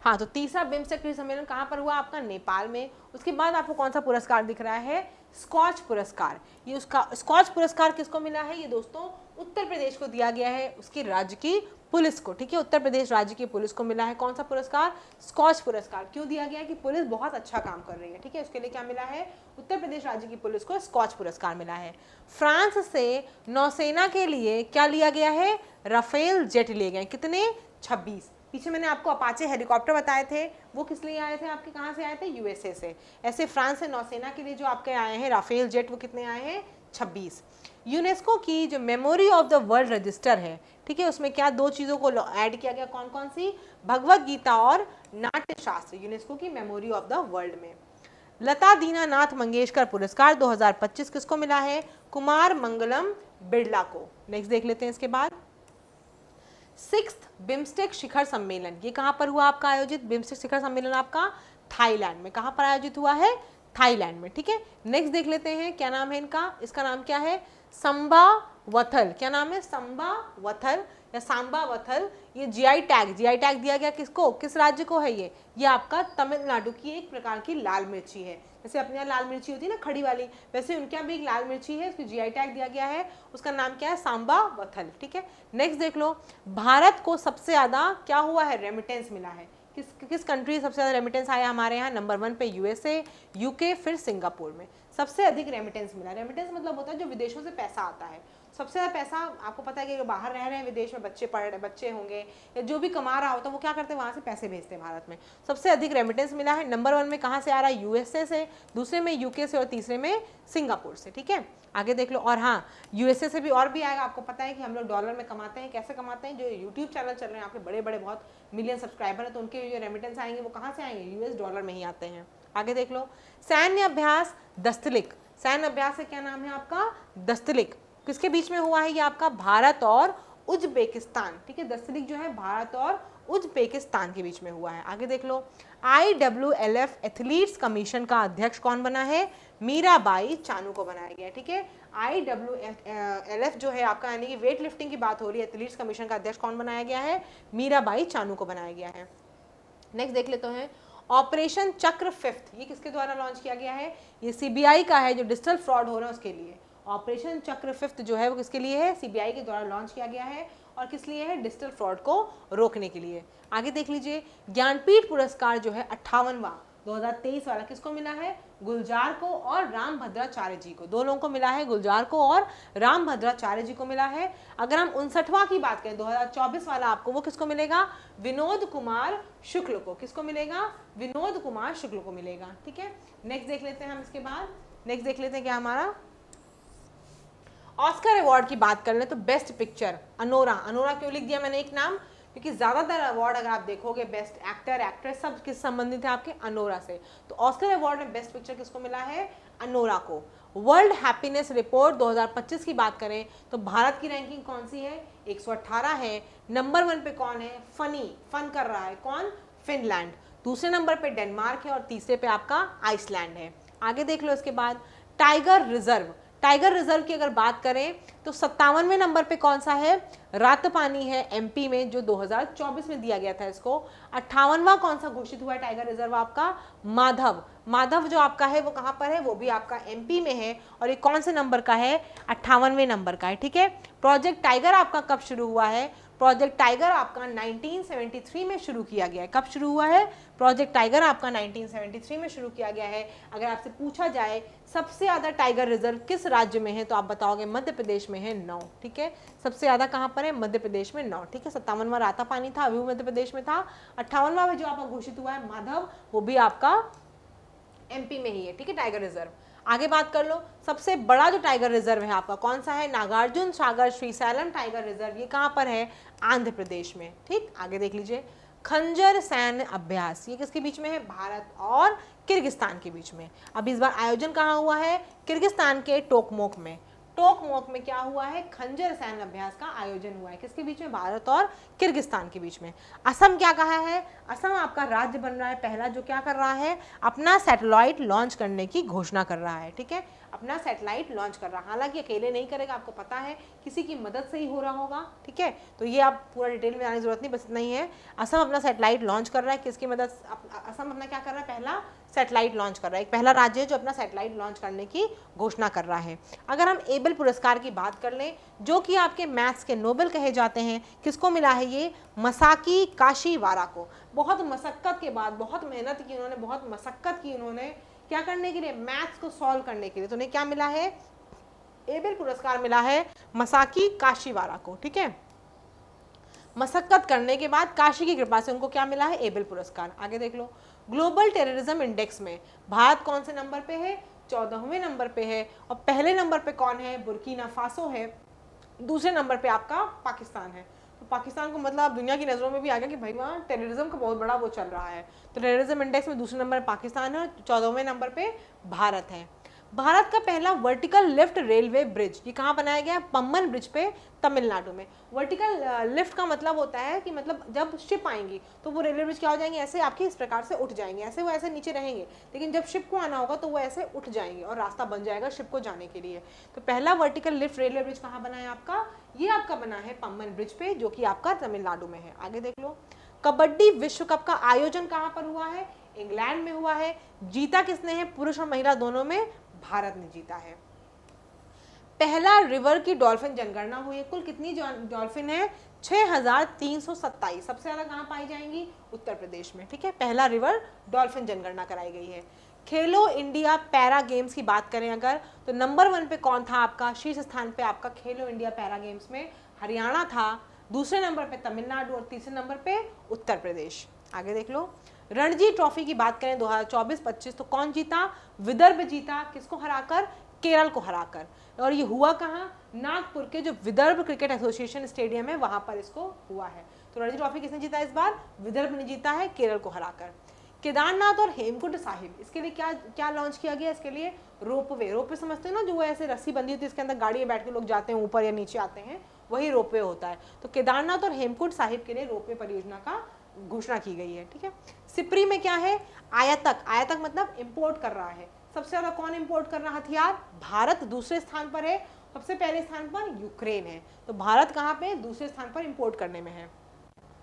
हाँ, तो तीसरा बिम्स्टेक कृषि सम्मेलन कहाँ पर हुआ आपका, नेपाल में। उसके बाद आपको कौन सा पुरस्कार दिख रहा है, स्कॉच पुरस्कार। ये उसका स्कॉच पुरस्कार किसको मिला है, ये दोस्तों उत्तर प्रदेश को दिया गया है, उसकी राज्य की पुलिस को, ठीक है। उत्तर प्रदेश राज्य की पुलिस को मिला है कौन सा पुरस्कार, स्कॉच पुरस्कार। क्यों दिया गया है कि पुलिस बहुत अच्छा काम कर रही है, ठीक है। उसके लिए क्या मिला है, उत्तर प्रदेश राज्य की पुलिस को स्कॉच पुरस्कार मिला है। फ्रांस से नौसेना के लिए क्या लिया गया है, राफेल जेट लिए गए, कितने, 26। पीछे मैंने आपको अपाचे हेलीकॉप्टर बताए थे, वो किस लिए आए थे आपके, कहाँ से आए थे, USA से। ऐसे फ्रांस से नौसेना के लिए जो आपके आए हैं राफेल जेट, वो कितने आए हैं, 26। यूनेस्को की जो memory of the world register है, ठीक है, उसमें क्या दो चीज़ों को ऐड किया गया, कौन कौन सी, भगवत गीता और नाट्यशास्त्र, यूनेस्को की मेमोरी ऑफ द वर्ल्ड में। लता दीनानाथ मंगेशकर पुरस्कार 2025 किसको मिला है, कुमार मंगलम बिरला को। नेक्स्ट देख लेते हैं इसके बाद, 6th बिम्स्टेक शिखर सम्मेलन, ये कहाँ पर हुआ आपका आयोजित, बिम्स्टेक शिखर सम्मेलन आपका थाईलैंड में, कहाँ पर आयोजित हुआ है, थाईलैंड में, ठीक है। नेक्स्ट देख लेते हैं क्या नाम है इनका, इसका नाम क्या है, संबावथल, क्या नाम है, संबावथल या सांबावथल। ये GI टैग दिया गया किसको, किस राज्य को है ये आपका तमिलनाडु की एक प्रकार की लाल मिर्ची है। जैसे अपने यहाँ लाल मिर्ची होती है ना खड़ी वाली, वैसे उनके यहाँ भी एक लाल मिर्ची है, इसको GI टैग दिया गया है, उसका नाम क्या है, सांबावथल, ठीक है। नेक्स्ट देख लो, भारत को सबसे ज्यादा क्या हुआ है, रेमिटेंस मिला है, किस कंट्री सबसे ज़्यादा रेमिटेंस आया हमारे यहाँ, नंबर 1 पे USA, UK, फिर सिंगापुर में सबसे अधिक रेमिटेंस मिला। रेमिटेंस मतलब होता है जो विदेशों से पैसा आता है, सबसे ज़्यादा पैसा आपको पता है कि जो बाहर रह रहे हैं विदेश में, बच्चे पढ़ रहे, बच्चे होंगे या जो भी कमा रहा होता है वो क्या करते हैं, वहाँ से पैसे भेजते हैं भारत में। सबसे अधिक रेमिटेंस मिला है, नंबर 1 में कहाँ से आ रहा है, USA से, दूसरे में UK से और तीसरे में सिंगापुर से, ठीक है। आगे देख लो, और हाँ USA से भी और भी आएगा, आपको पता है कि हम लोग डॉलर में कमाते हैं, कैसे कमाते हैं, जो यूट्यूब चैनल चल रहे हैं आपके बड़े बड़े बहुत मिलियन सब्सक्राइबर हैं, तो उनके जो रेमिटेंस आएंगे वो कहाँ से आएंगे, US डॉलर में ही आते हैं। आगे देख लो, सैन्य अभ्यास दस्तलिक, सैन्य अभ्यास का क्या नाम है आपका, दस्तलिक, किसके बीच में हुआ है ये आपका, भारत और उज्बेकिस्तान, ठीक है। दस्तलिक जो है भारत और उज्बेकिस्तान के बीच में हुआ है। आगे देख लो, IWLF एथलीट्स कमीशन का अध्यक्ष कौन बना है? मीराबाई चानू को बनाया गया है। ठीक है, IWLF जो है आपका, यानी कि वेट लिफ्टिंग की बात हो रही है, एथलीट्स कमीशन का अध्यक्ष कौन बनाया गया है? मीराबाई चानू को बनाया गया है। नेक्स्ट देख लेते हैं, ऑपरेशन चक्र फिफ्थ, ये किसके द्वारा लॉन्च किया गया है? ये CBI का है, जो डिजिटल फ्रॉड हो रहा है उसके लिए। ऑपरेशन चक्र फिफ्थ जो है वो किसके लिए है? CBI के द्वारा लॉन्च किया गया है। और किस लिए है? डिजिटल फ्रॉड को रोकने के लिए। आगे देख लीजिए, ज्ञानपीठ पुरस्कार जो है 58वां 2023 वाला किसको मिला है? गुलजार को और रामभद्राचार्य जी को। दो लोगों को मिला है, गुलजार को और रामभद्राचार्य जी को मिला है। अगर हम 59वां की बात करें 2024 वाला, आपको वो किसको मिलेगा? विनोद कुमार शुक्ल को। किसको मिलेगा? विनोद कुमार शुक्ल को मिलेगा। ठीक है, नेक्स्ट देख लेते हैं हम इसके बाद। नेक्स्ट देख लेते हैं क्या हमारा ऑस्कर अवार्ड की बात कर ले तो बेस्ट पिक्चर अनोरा। अनोरा क्यों लिख दिया मैंने एक नाम? क्योंकि ज़्यादातर अवार्ड अगर आप देखोगे बेस्ट एक्टर एक्ट्रेस सब किस संबंधित है? आपके अनोरा से। तो ऑस्कर अवार्ड में बेस्ट पिक्चर किसको मिला है? अनोरा को। वर्ल्ड हैप्पीनेस रिपोर्ट 2025 की बात करें तो भारत की रैंकिंग कौन सी है? 118 है। नंबर 1 पे कौन है? फन कर रहा है कौन? फिनलैंड। दूसरे नंबर पे डेनमार्क है और तीसरे पे आपका आइसलैंड है। आगे देख लो इसके बाद, टाइगर रिजर्व। टाइगर रिजर्व की अगर बात करें तो 57वें नंबर पे कौन सा है? रातपानी है, MP में, जो 2024 में दिया गया था इसको। 58वां कौन सा घोषित हुआ है टाइगर रिजर्व? आपका माधव। माधव जो आपका है वो कहाँ पर है? वो भी आपका MP में है। और ये कौन से नंबर का है? 58वें नंबर का है। ठीक है, प्रोजेक्ट टाइगर आपका कब शुरू हुआ है? प्रोजेक्ट टाइगर आपका 1973 में शुरू किया गया है। कब शुरू हुआ है? प्रोजेक्ट टाइगर आपका 1973 में शुरू किया गया है। अगर आपसे पूछा जाए सबसे ज़्यादा टाइगर रिजर्व किस राज्य में है तो आप बताओगे मध्य प्रदेश में है 9। ठीक है, सबसे ज़्यादा कहाँ पर है? मध्य प्रदेश में 9। ठीक है, 57वां रातापानी था, अभी वो मध्य प्रदेश में था। 58वां में जो आपका घोषित हुआ है माधव, वो भी आपका MP में ही है। ठीक है, टाइगर रिजर्व। आगे बात कर लो, सबसे बड़ा जो टाइगर रिजर्व है आपका कौन सा है? Nagarjuna Sagar Srisailam tiger reserve. ये कहाँ पर है? आंध्र प्रदेश में। ठीक, आगे देख लीजिए, खंजर सैन्य अभ्यास, ये किसके बीच में है? भारत और किर्गिस्तान के बीच में। अब इस बार आयोजन कहाँ हुआ है? किर्गिस्तान के टोकमोक में। टोकमोक में क्या हुआ है? खंजर सैन्य अभ्यास का आयोजन हुआ है। किसके बीच में? भारत और किर्गिस्तान के बीच में। असम क्या कहा है? असम आपका राज्य बन रहा है पहला जो क्या कर रहा है? अपना सैटेलाइट लॉन्च करने की घोषणा कर रहा है। ठीक है, अपना सैटेलाइट लॉन्च कर रहा है। हालांकि अकेले नहीं करेगा, आपको पता है, किसी की मदद से ही हो रहा होगा। ठीक है, तो ये आप पूरा डिटेल में जाने की जरूरत नहीं, बस इतना ही है। असम अपना सैटेलाइट लॉन्च कर रहा है, किसकी मदद? असम अपना क्या कर रहा है? पहला सैटेलाइट लॉन्च कर रहा है। एक पहला राज्य है जो अपना सैटेलाइट लॉन्च करने की घोषणा कर रहा है। अगर हम एबल पुरस्कार की बात कर लें, जो कि आपके मैथ्स के नोबेल कहे जाते हैं, किसको मिला है ये? मसाकी काशीवारा को। बहुत मशक्कत के बाद, बहुत मेहनत की उन्होंने, बहुत मशक्कत की उन्होंने, क्या करने के लिए? मैथ्स को सॉल्व करने के लिए। तो उन्हें क्या मिला है? एबल पुरस्कार मिला है मसाकी काशीवारा को। ठीक है, मशक्कत करने के बाद काशी की कृपा से उनको क्या मिला है? एबल पुरस्कार। आगे देख लो, ग्लोबल टेररिज्म इंडेक्स में भारत कौन से नंबर पे है? 14वें नंबर पे है। और पहले नंबर पे कौन है? बुर्किना फासो है। दूसरे नंबर पे आपका पाकिस्तान है। तो पाकिस्तान को मतलब दुनिया की नज़रों में भी आ गया कि भाई वहाँ टेररिज्म का बहुत बड़ा वो चल रहा है। तो टेररिज्म इंडेक्स में दूसरे नंबर पर पाकिस्तान है, 14वें नंबर पे भारत है। भारत का पहला वर्टिकल लिफ्ट रेलवे ब्रिज, ये कहाँ बनाया गया? पम्बन ब्रिज पे, तमिलनाडु में। वर्टिकल लिफ्ट का मतलब होता है कि मतलब जब शिप आएंगी तो वो रेलवे ब्रिज क्या हो जाएंगे? ऐसे आपके इस प्रकार से उठ जाएंगे, ऐसे वो ऐसे नीचे रहेंगे, लेकिन जब शिप को आना होगा तो वो ऐसे उठ जाएंगे और रास्ता बन जाएगा शिप को जाने के लिए। तो पहला वर्टिकल लिफ्ट रेलवे ब्रिज कहाँ बना है आपका? ये आपका बना है पम्बन ब्रिज पे, जो कि आपका तमिलनाडु में है। आगे देख लो, कबड्डी विश्व कप का आयोजन कहाँ पर हुआ है? इंग्लैंड में हुआ है। जीता किसने है? पुरुष और महिला दोनों में भारत ने जीता है। पहला रिवर की डॉल्फिन जनगणना हुई है। कुल कितनी डॉल्फिन है? 6327। सबसे ज्यादा कहाँ पाई जाएंगी? उत्तर प्रदेश में। ठीक है, पहला रिवर डॉल्फिन जनगणना कराई गई है। खेलो इंडिया पैरा गेम्स की बात करें अगर, तो नंबर 1 पे कौन था आपका? शीर्ष स्थान पे आपका खेलो इंडिया पैरा गेम्स में हरियाणा था। दूसरे नंबर पे तमिलनाडु और तीसरे नंबर पे उत्तर प्रदेश। आगे देख लो, रणजी ट्रॉफी की बात करें 2024-25 तो कौन जीता? विदर्भ जीता। किसको हराकर? केरल को हराकर। और ये हुआ कहाँ? नागपुर के जो विदर्भ क्रिकेट एसोसिएशन स्टेडियम है वहां पर इसको हुआ है। तो रणजी ट्रॉफी किसने जीता इस बार? विदर्भ ने जीता है, केरल को हराकर। केदारनाथ और हेमकुंड साहिब, इसके लिए क्या क्या लॉन्च किया गया? इसके लिए रोपवे। रोपवे समझते हो ना, जो वो ऐसे रस्सी बंधी होती है, इसके अंदर गाड़ी में बैठ के लोग जाते हैं, ऊपर या नीचे आते हैं, वही रोपवे होता है। तो केदारनाथ और हेमकुंड साहिब के लिए रोपवे परियोजना का घोषणा की गई है, ठीक है। सिपरी में क्या है, आयातक, आयातक मतलब इंपोर्ट कर रहा है। सबसे ज्यादा कौन इंपोर्ट कर रहा हथियार, भारत दूसरे स्थान पर है, सबसे पहले स्थान पर यूक्रेन है। तो भारत कहाँ पे, दूसरे स्थान पर इंपोर्ट करने में है।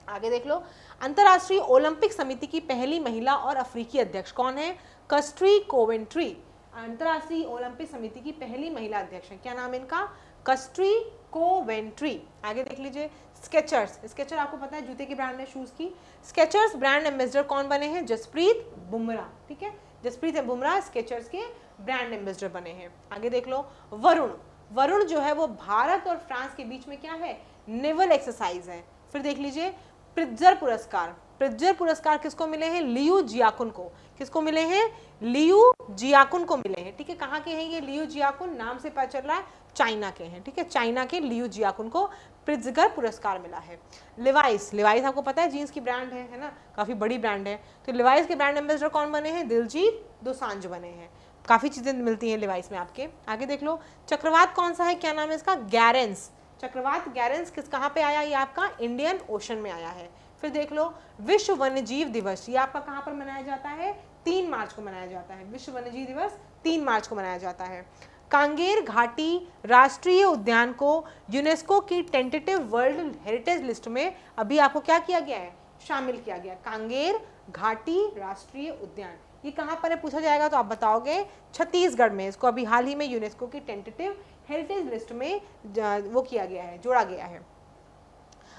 आगे देख लो, अंतरराष्ट्रीय ओलंपिक समिति की पहली महिला और अफ्रीकी अध्यक्ष कौन है, कस्ट्री कोवेंट्री। अंतरराष्ट्रीय ओलंपिक समिति की पहली महिला अध्यक्ष है, क्या नाम है इनका, कस्ट्री कोवेंट्री। आगे देख लीजिए, स्केचर्स, स्केचर आपको पता है जूते की ब्रांड है, शूज की। स्केचर्स ब्रांड एम्बेसडर कौन बने हैं, जसप्रीत बुमराह, ठीक है, जसप्रीत बुमराह स्केचर्स के ब्रांड एम्बेसडर बने हैं। आगे देख लो, वरुण, वरुण जो है वो भारत और फ्रांस के बीच में क्या है, नेवल एक्सरसाइज है। फिर देख लीजिए, प्रित्जर पुरस्कार, प्रित्जर पुरस्कार किसको मिले हैं, लियू जियाकुन को, किसको मिले हैं, लियू जियाकुन को मिले हैं, ठीक है। कहाँ के हैं ये लियू जियाकुन, नाम से पता चल रहा है चाइना के हैं, ठीक है, चाइना के लियू जियाकुन को प्रित्जर पुरस्कार मिला है। लिवाइस, लिवाइस आपको पता है जीन्स की ब्रांड है ना, काफी बड़ी ब्रांड है। तो लिवाइस के ब्रांड एम्बेसडर कौन बने हैं, दिलजीत दोसांझ बने हैं। काफी चीजें मिलती हैं लिवाइस में आपके। आगे देख लो, चक्रवात कौन सा है, क्या नाम है इसका, गैरेंस, चक्रवात गैरेंस किस कहाँ पे आया, ये आपका इंडियन ओशन में आया है। फिर देख लो, विश्व वन्यजीव दिवस, ये आपका कहाँ पर मनाया जाता है, 3 मार्च को मनाया जाता है। विश्व वन्यजीव दिवस 3 मार्च को मनाया जाता है। कांगेर घाटी राष्ट्रीय उद्यान को यूनेस्को की टेंटेटिव वर्ल्ड हेरिटेज लिस्ट में अभी आपको क्या किया गया है, शामिल किया गया। कांगेर घाटी राष्ट्रीय उद्यान ये कहाँ पर है पूछा जाएगा तो आप बताओगे, छत्तीसगढ़ में। इसको अभी हाल ही में यूनेस्को की टेंटेटिव हेरिटेज लिस्ट में वो किया गया है, जोड़ा गया है।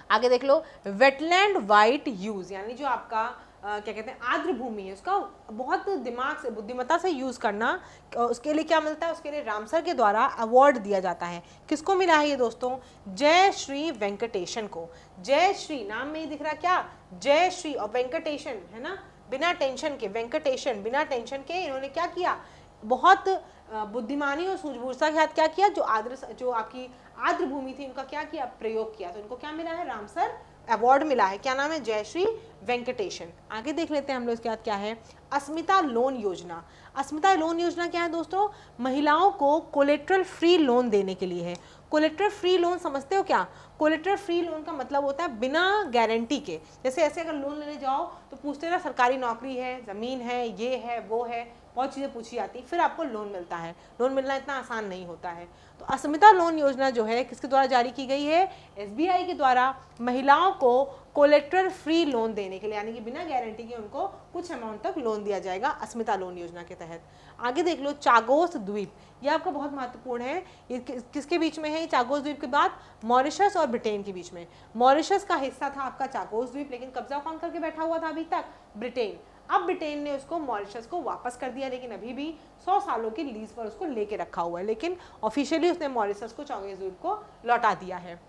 आगे देख लो, वेटलैंड वाइट यूज, यानी जो आपका क्या कहते हैं आर्द्र भूमि है, उसका बहुत दिमाग से बुद्धिमत्ता से यूज करना, उसके लिए क्या मिलता है, उसके लिए रामसर के द्वारा अवार्ड दिया जाता है। किसको मिला है ये दोस्तों, जय श्री वेंकटेशन को। जय श्री नाम में ही दिख रहा क्या, जय श्री, और वेंकटेशन है ना, बिना टेंशन के, वेंकटेशन बिना टेंशन के। इन्होंने क्या किया, बहुत बुद्धिमानी और सूझबूझता के साथ क्या किया, जो आपकी आर्द्र भूमि थी उनका क्या किया, प्रयोग किया। तो इनको क्या मिला है, रामसर अवार्ड मिला है, क्या नाम है, जयश्री वेंकटेशन। आगे देख लेते हैं हम लोग इसके बाद क्या है, अस्मिता लोन योजना। अस्मिता लोन योजना क्या है दोस्तों, महिलाओं को कोलेट्रल फ्री लोन देने के लिए है। कोलेट्रल फ्री लोन समझते हो क्या, कोलेट्रल फ्री लोन का मतलब होता है बिना गारंटी के। जैसे ऐसे अगर लोन लेने जाओ तो पूछते ना सरकारी नौकरी है, जमीन है, ये है, वो है, बहुत चीज़ें पूछी जाती, फिर आपको लोन मिलता है। लोन मिलना इतना आसान नहीं होता है। तो अस्मिता लोन योजना जो है किसके द्वारा जारी की गई है, SBI के द्वारा महिलाओं को कोलेट्रल फ्री लोन देने के लिए, यानी कि बिना गारंटी के उनको कुछ अमाउंट तक लोन दिया जाएगा अस्मिता लोन योजना के तहत। आगे देख लो, चागोस द्वीप, ये आपका बहुत महत्वपूर्ण है। ये किसके बीच में है, चागोस द्वीप के बाद मॉरिशस और ब्रिटेन के बीच में। मॉरिशस का हिस्सा था आपका चागोस द्वीप, लेकिन कब्जा कौन करके बैठा हुआ था अभी तक, ब्रिटेन। अब ब्रिटेन ने उसको मॉरिशस को वापस कर दिया, लेकिन अभी भी 100 सालों की लीज पर उसको लेके रखा हुआ है, लेकिन ऑफिशियली उसने मॉरिशस को, चागोस द्वीप को लौटा दिया है।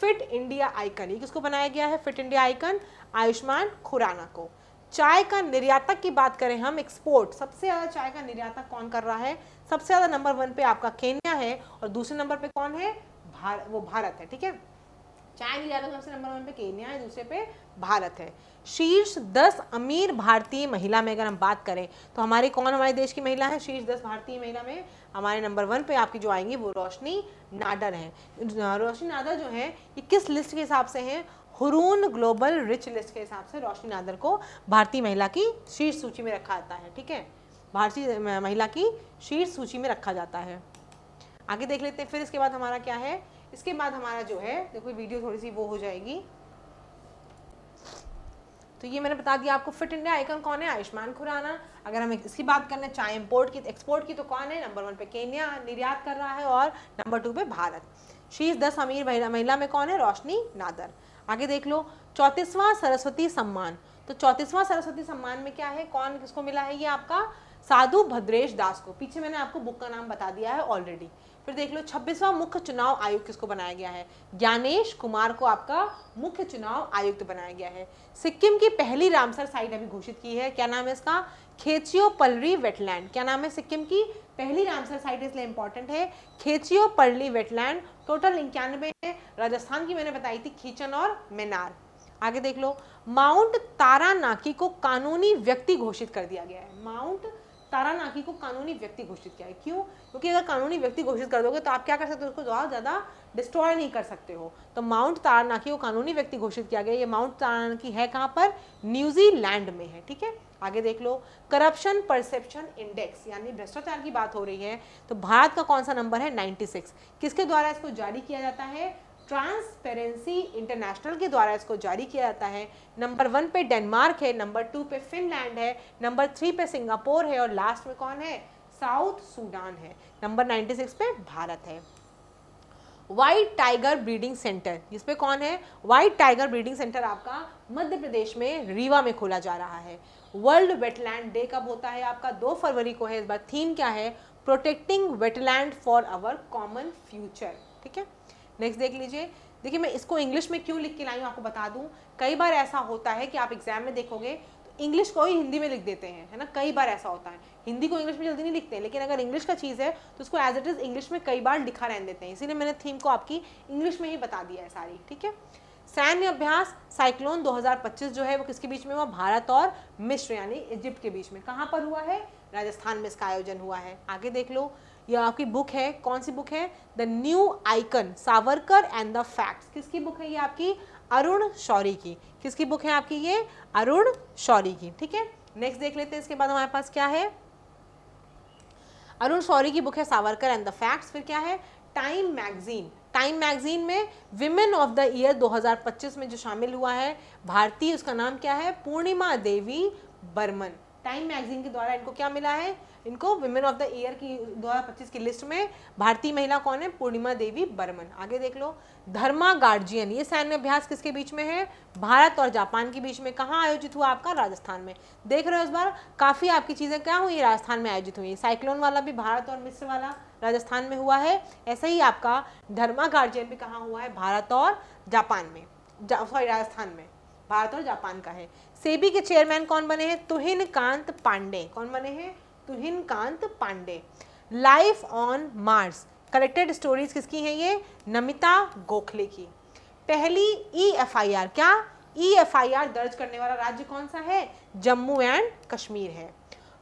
फिट इंडिया आइकन, ये किसको बनाया गया है, fit India icon Ayushmann Khurrana को। चाय का निर्यातक की बात करें हम, एक्सपोर्ट, सबसे ज्यादा चाय का निर्यातक कौन कर रहा है, सबसे ज्यादा नंबर 1 पे आपका केन्या है, और दूसरे नंबर पे कौन है, वो भारत है, ठीक है। चाय निर्यातक सबसे नंबर 1 पे केन्या है, दूसरे पे भारत है। शीर्ष 10 अमीर भारतीय महिला में अगर हम बात करें तो हमारी कौन, हमारे देश की महिला है शीर्ष 10 भारतीय महिला में, हमारे नंबर 1 पे आपकी जो आएंगी वो रोशनी नाडर है। रोशनी नाडर जो है ये किस लिस्ट के हिसाब से है, हुरून ग्लोबल रिच लिस्ट के हिसाब से रोशनी नाडर को भारतीय महिला की शीर्ष सूची में रखा जाता है, ठीक है, भारतीय महिला की शीर्ष सूची में रखा जाता है। आगे देख लेते हैं, फिर इसके बाद हमारा क्या है, इसके बाद हमारा जो है, देखो वीडियो थोड़ी सी वो हो जाएगी, तो ये मैंने बता दिया आपको। फिट इंडिया आइकन कौन है, आयुष्मान खुराना। अगर हम इसकी बात करना चाहे इंपोर्ट की, एक्सपोर्ट की, तो कौन है, नंबर 1 पे केन्या निर्यात कर रहा है, और नंबर 2 पे भारत। शीर्ष 10 अमीर महिला में कौन है, रोशनी नादर। आगे देख लो, 34वां सरस्वती सम्मान। तो 34वां सरस्वती सम्मान में क्या है, कौन किसको मिला है, ये आपका साधु भद्रेश दास को। पीछे मैंने आपको बुक का नाम बता दिया है ऑलरेडी। फिर देख लो, 26वां मुख्य चुनाव आयुक्त किसको बनाया गया है, ज्ञानेश कुमार को आपका मुख्य चुनाव आयुक्त बनाया गया है। सिक्किम की पहली रामसर साइट अभी घोषित की है, क्या नाम है इसका, खेचियो पल्ली वेटलैंड। क्या नाम है सिक्किम की पहली रामसर साइट, इसलिए इंपॉर्टेंट है, खेचियो पल्ली वेटलैंड। टोटल 91 है। राजस्थान की मैंने बताई थी खीचन और मेनार। आगे देख लो, माउंट तारानाकी को कानूनी व्यक्ति घोषित कर दिया गया है। माउंट तारानाकी को कानूनी व्यक्ति घोषित किया है। क्यों? क्योंकि अगर कानूनी व्यक्ति घोषित कर दोगे तो आप क्या कर सकते हो, उसको ज़्यादा डिस्ट्रॉय नहीं कर सकते हो। तो माउंट तारानाकी को कानूनी व्यक्ति घोषित किया गया। ये माउंट तारानाकी है कहाँ पर? न्यूजीलैंड में है। ठीक है, आगे देख लो, करप्शन परसेप्शन इंडेक्स यानी भ्रष्टाचार की बात हो रही है, तो भारत का कौन सा नंबर है? 96। किसके द्वारा इसको जारी किया जाता है? ट्रांसपेरेंसी इंटरनेशनल के द्वारा इसको जारी किया जाता है। नंबर 1 पे डेनमार्क है, नंबर 2 पे फिनलैंड है, नंबर 3 पे सिंगापुर है और लास्ट में कौन है? साउथ सूडान है। नंबर 96 पे भारत है। व्हाइट टाइगर ब्रीडिंग सेंटर, इस पे कौन है? व्हाइट टाइगर ब्रीडिंग सेंटर आपका मध्य प्रदेश में रीवा में खोला जा रहा है। वर्ल्ड वेटलैंड डे कब होता है आपका? 2 फरवरी को है। इस बार थीम क्या है? Protecting wetland for our common future. ठीक है, नेक्स्ट देख लीजिए। देखिए मैं इसको इंग्लिश में क्यों लिख के लाई हूँ आपको बता दूं। कई बार ऐसा होता है कि आप एग्जाम में देखोगे तो इंग्लिश को ही हिंदी में लिख देते हैं, है ना। कई बार ऐसा होता है, हिंदी को इंग्लिश में जल्दी नहीं लिखते हैं, लेकिन अगर इंग्लिश का चीज़ है तो उसको एज इट इज़ इंग्लिश में कई बार लिखा रहने देते हैं। इसीलिए मैंने थीम को आपकी इंग्लिश में ही बता दिया है सारी। ठीक है, सैन्य अभ्यास साइक्लोन 2025 जो है वो किसके बीच में हुआ? भारत और मिस्र यानी इजिप्ट के बीच में। कहाँ पर हुआ है? राजस्थान में इसका आयोजन हुआ है। आगे देख लो, ये आपकी बुक है, कौन सी बुक है? The new icon Savarkar and the facts. किसकी बुक है ये आपकी? अरुण शौरी की। किसकी बुक है आपकी ये? अरुण शौरी की। ठीक है, नेक्स्ट देख लेते हैं। इसके बाद हमारे पास क्या है? अरुण शौरी की बुक है सावरकर एंड द फैक्ट्स। फिर क्या है? Time magazine. टाइम मैगजीन में विमेन ऑफ द ईयर 2025 में जो शामिल हुआ है भारतीय, उसका नाम क्या है? पूर्णिमा देवी बर्मन। टाइम मैगजीन के द्वारा इनको क्या मिला है? इनको विमेन ऑफ द ईयर की 2025 की लिस्ट में भारतीय महिला कौन है? पूर्णिमा देवी बर्मन। आगे देख लो, धर्मा गार्जियन, ये सैन्य अभ्यास किसके बीच में है? भारत और जापान के बीच में। कहाँ आयोजित हुआ आपका? राजस्थान में। देख रहे हो इस बार काफ़ी आपकी चीज़ें क्या हुई? राजस्थान में आयोजित हुई। साइक्लोन वाला भी भारत और मिस्र वाला राजस्थान में हुआ है। ऐसा ही आपका धर्मा गार्जियन भी कहाँ हुआ है? भारत और जापान में, सॉरी राजस्थान में। भारत और जापान का है। सेबी के चेयरमैन कौन बने हैं? तुहिन कांत पांडे। कौन बने हैं? Tuhin Kant Pandey. Life on Mars collected stories किसकी हैं? ये नमिता गोखले की। पहली EFIR, क्या EFIR दर्ज करने वाला राज्य कौन सा है? जम्मू एंड कश्मीर है।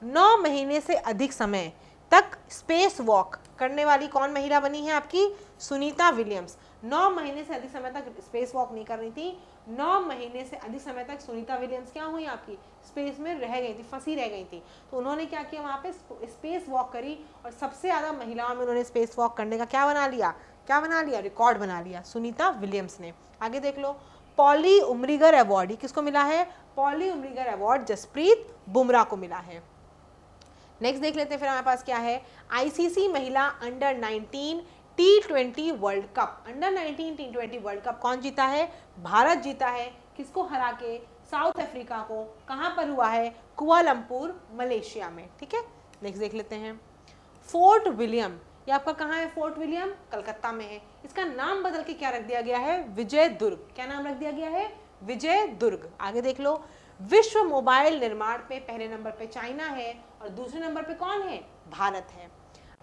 9 महीने से अधिक समय तक स्पेस वॉक करने वाली कौन महिला बनी है आपकी? सुनीता विलियम्स। 9 महीने से अधिक समय तक स्पेस वॉक नहीं कर रही थी, 9 महीने से अधिक समय तक सुनीता विलियम्स क्या हुई आपकी? स्पेस में रह गई थी, फंसी रह गई थी। तो उन्होंने क्या किया? वहाँ पे स्पेस वॉक करी और सबसे ज़्यादा महिलाओं में उन्होंने स्पेस वॉक करने का क्या बना लिया? रिकॉर्ड बना लिया सुनीता विलियम्स ने। आगे देख लो, पॉली उमरीगर अवार्ड किसको मिला है? पॉली उमरीगर अवार्ड जसप्रीत बुमराह को मिला है। नेक्स्ट देख लेते हैं फिर हमारे पास क्या है? ICC महिला under 19 T20 world cup. Under 19 T20 world cup कौन जीता है? भारत जीता है। किसको हरा के? साउथ अफ्रीका को। कहाँ पर हुआ है? कुआलालंपुर मलेशिया में। ठीक है, नेक्स्ट देख लेते हैं। फोर्ट विलियम, ये आपका कहाँ है? फोर्ट विलियम कलकत्ता में है। इसका नाम बदल के क्या रख दिया गया है? विजय दुर्ग। क्या नाम रख दिया गया है? विजय दुर्ग। आगे देख लो, विश्व मोबाइल निर्माण पे पहले नंबर पे चाइना है और दूसरे नंबर पे कौन है? भारत है।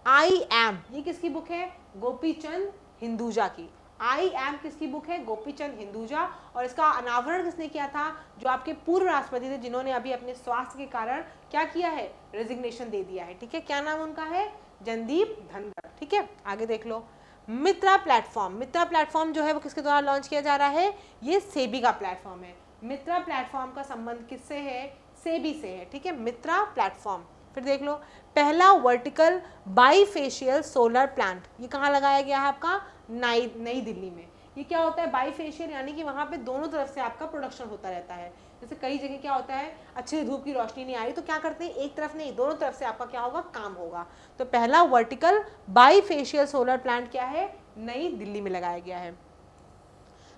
आई एम, ये किसकी बुक है? गोपीचंद हिंदुजा की। आई एम किसकी बुक है? गोपीचंद हिंदुजा। और इसका अनावरण किसने किया था? जो आपके पूर्व राष्ट्रपति थे, जिन्होंने अभी अपने स्वास्थ्य के कारण क्या किया है? रेजिग्नेशन दे दिया है। ठीक है, क्या नाम उनका है? जनदीप धनखड़। ठीक है, आगे देख लो, मित्रा प्लेटफॉर्म। मित्रा प्लेटफॉर्म जो है वो किसके द्वारा लॉन्च किया जा रहा है? ये सेबी का प्लेटफॉर्म है। मित्रा प्लेटफॉर्म का संबंध किससे है? सेबी से है। ठीक है, मित्रा प्लेटफॉर्म। फिर देख लो, पहला वर्टिकल बाईफेशियल सोलर प्लांट, ये कहाँ लगाया गया है आपका? नई दिल्ली में। ये क्या होता है? बाईफेशियल यानी कि वहाँ पे दोनों तरफ से आपका प्रोडक्शन होता रहता है। जैसे कई जगह क्या होता है, अच्छी धूप की रोशनी नहीं आ रही तो क्या करते हैं? एक तरफ नहीं, दोनों तरफ से आपका क्या होगा? काम होगा। तो पहला वर्टिकल बाईफेशियल सोलर प्लांट क्या है? नई दिल्ली में लगाया गया है।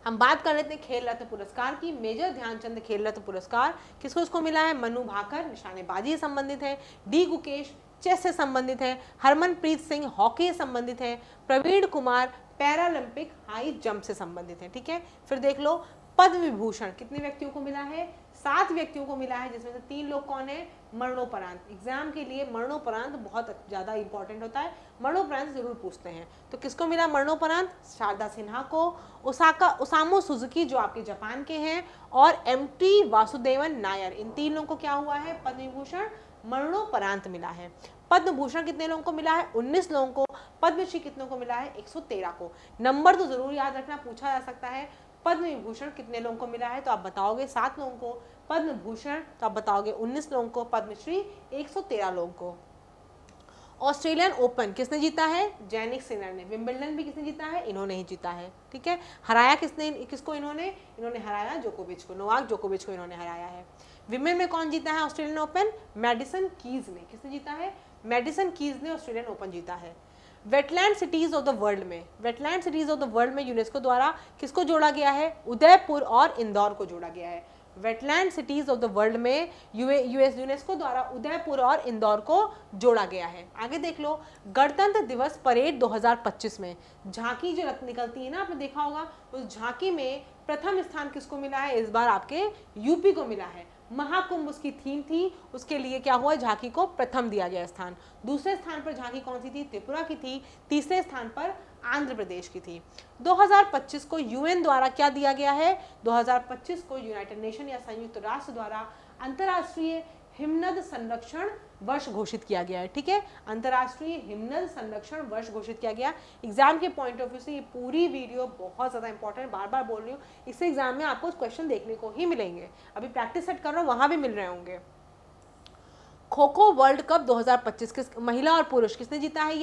हम बात कर लेते हैं खेल रत्न पुरस्कार की। मेजर ध्यानचंद खेल रत्न पुरस्कार किसको इसको मिला है? मनु भाकर निशानेबाजी से संबंधित है, डी गुकेश चेस से संबंधित है, हरमनप्रीत सिंह हॉकी से संबंधित है, Praveen Kumar Paralympic high jump से संबंधित है। ठीक है, फिर देख लो, पद्म विभूषण कितने व्यक्तियों को मिला है? 7 व्यक्तियों को मिला है, जिसमें से 3 लोग कौन है? मरणोपरांत। एग्जाम के लिए मरणोपरांत बहुत ज़्यादा इंपॉर्टेंट होता है, मरणोपरांत जरूर पूछते हैं। तो किसको मिला मरणोपरांत? शारदा सिन्हा को, ओसामू सुजुकी जो आपके जापान के हैं, और MT वासुदेवन नायर। इन 3 लोगों को क्या हुआ है? पद्म विभूषण मरणोपरांत मिला है। पद्म भूषण कितने लोगों को मिला है? 19 लोगों को। पद्मश्री कितनों को मिला है? 113 को। नंबर तो जरूर याद रखना, पूछा जा सकता है। पद्म विभूषण कितने लोगों को मिला है? तो आप बताओगे 7 लोगों को। पद्म भूषण तो आप बताओगे 19 लोगों को। पद्मश्री 113 लोगों को। ऑस्ट्रेलियन ओपन किसने जीता है? जैनिक सिनर ने। विंबलडन भी किसने जीता है? इन्होंने ही जीता है। ठीक है, हराया किसको इन्होंने हराया जोकोविच को, नोवाक जोकोविच को इन्होंने हराया है। विमेन में कौन जीता है ऑस्ट्रेलियन ओपन? मेडिसन कीज ने। किसने जीता है? मेडिसन कीज ने ऑस्ट्रेलियन ओपन जीता है। Wetland cities of the world में यूनेस्को द्वारा किसको जोड़ा गया है? उदयपुर और इंदौर को जोड़ा गया है। Wetland cities of the world में यूनेस्को द्वारा उदयपुर और इंदौर को जोड़ा गया है। आगे देख लो, गणतंत्र दिवस परेड 2025 में झांकी जो निकलती है ना, आपने देखा होगा, उस झांकी में प्रथम स्थान किसको मिला है? इस बार आपके यूपी को मिला है। महाकुंभ उसकी थीम थी, उसके लिए क्या हुआ? झांकी को प्रथम दिया गया स्थान। दूसरे स्थान पर झांकी कौन सी थी? त्रिपुरा की थी। तीसरे स्थान पर आंध्र प्रदेश की थी। 2025 को यूएन द्वारा क्या दिया गया है? 2025 को यूनाइटेड नेशन या संयुक्त राष्ट्र द्वारा अंतर्राष्ट्रीय हिमनद संरक्षण वर्ष घोषित किया गया है। ठीक है, अंतर्राष्ट्रीय हिमनद संरक्षण वर्ष घोषित किया गया। एग्जाम के पॉइंट ऑफ व्यू से ये पूरी वीडियो बहुत ज्यादा इंपॉर्टेंट, बार बार बोल रही हूँ, इससे एग्जाम में आपको क्वेश्चन देखने को ही मिलेंगे। अभी प्रैक्टिस सेट कर रहा हूँ, वहां भी मिल रहे होंगे। खो खो वर्ल्ड कप 2025 किस महिला और पुरुष किसने जीता है?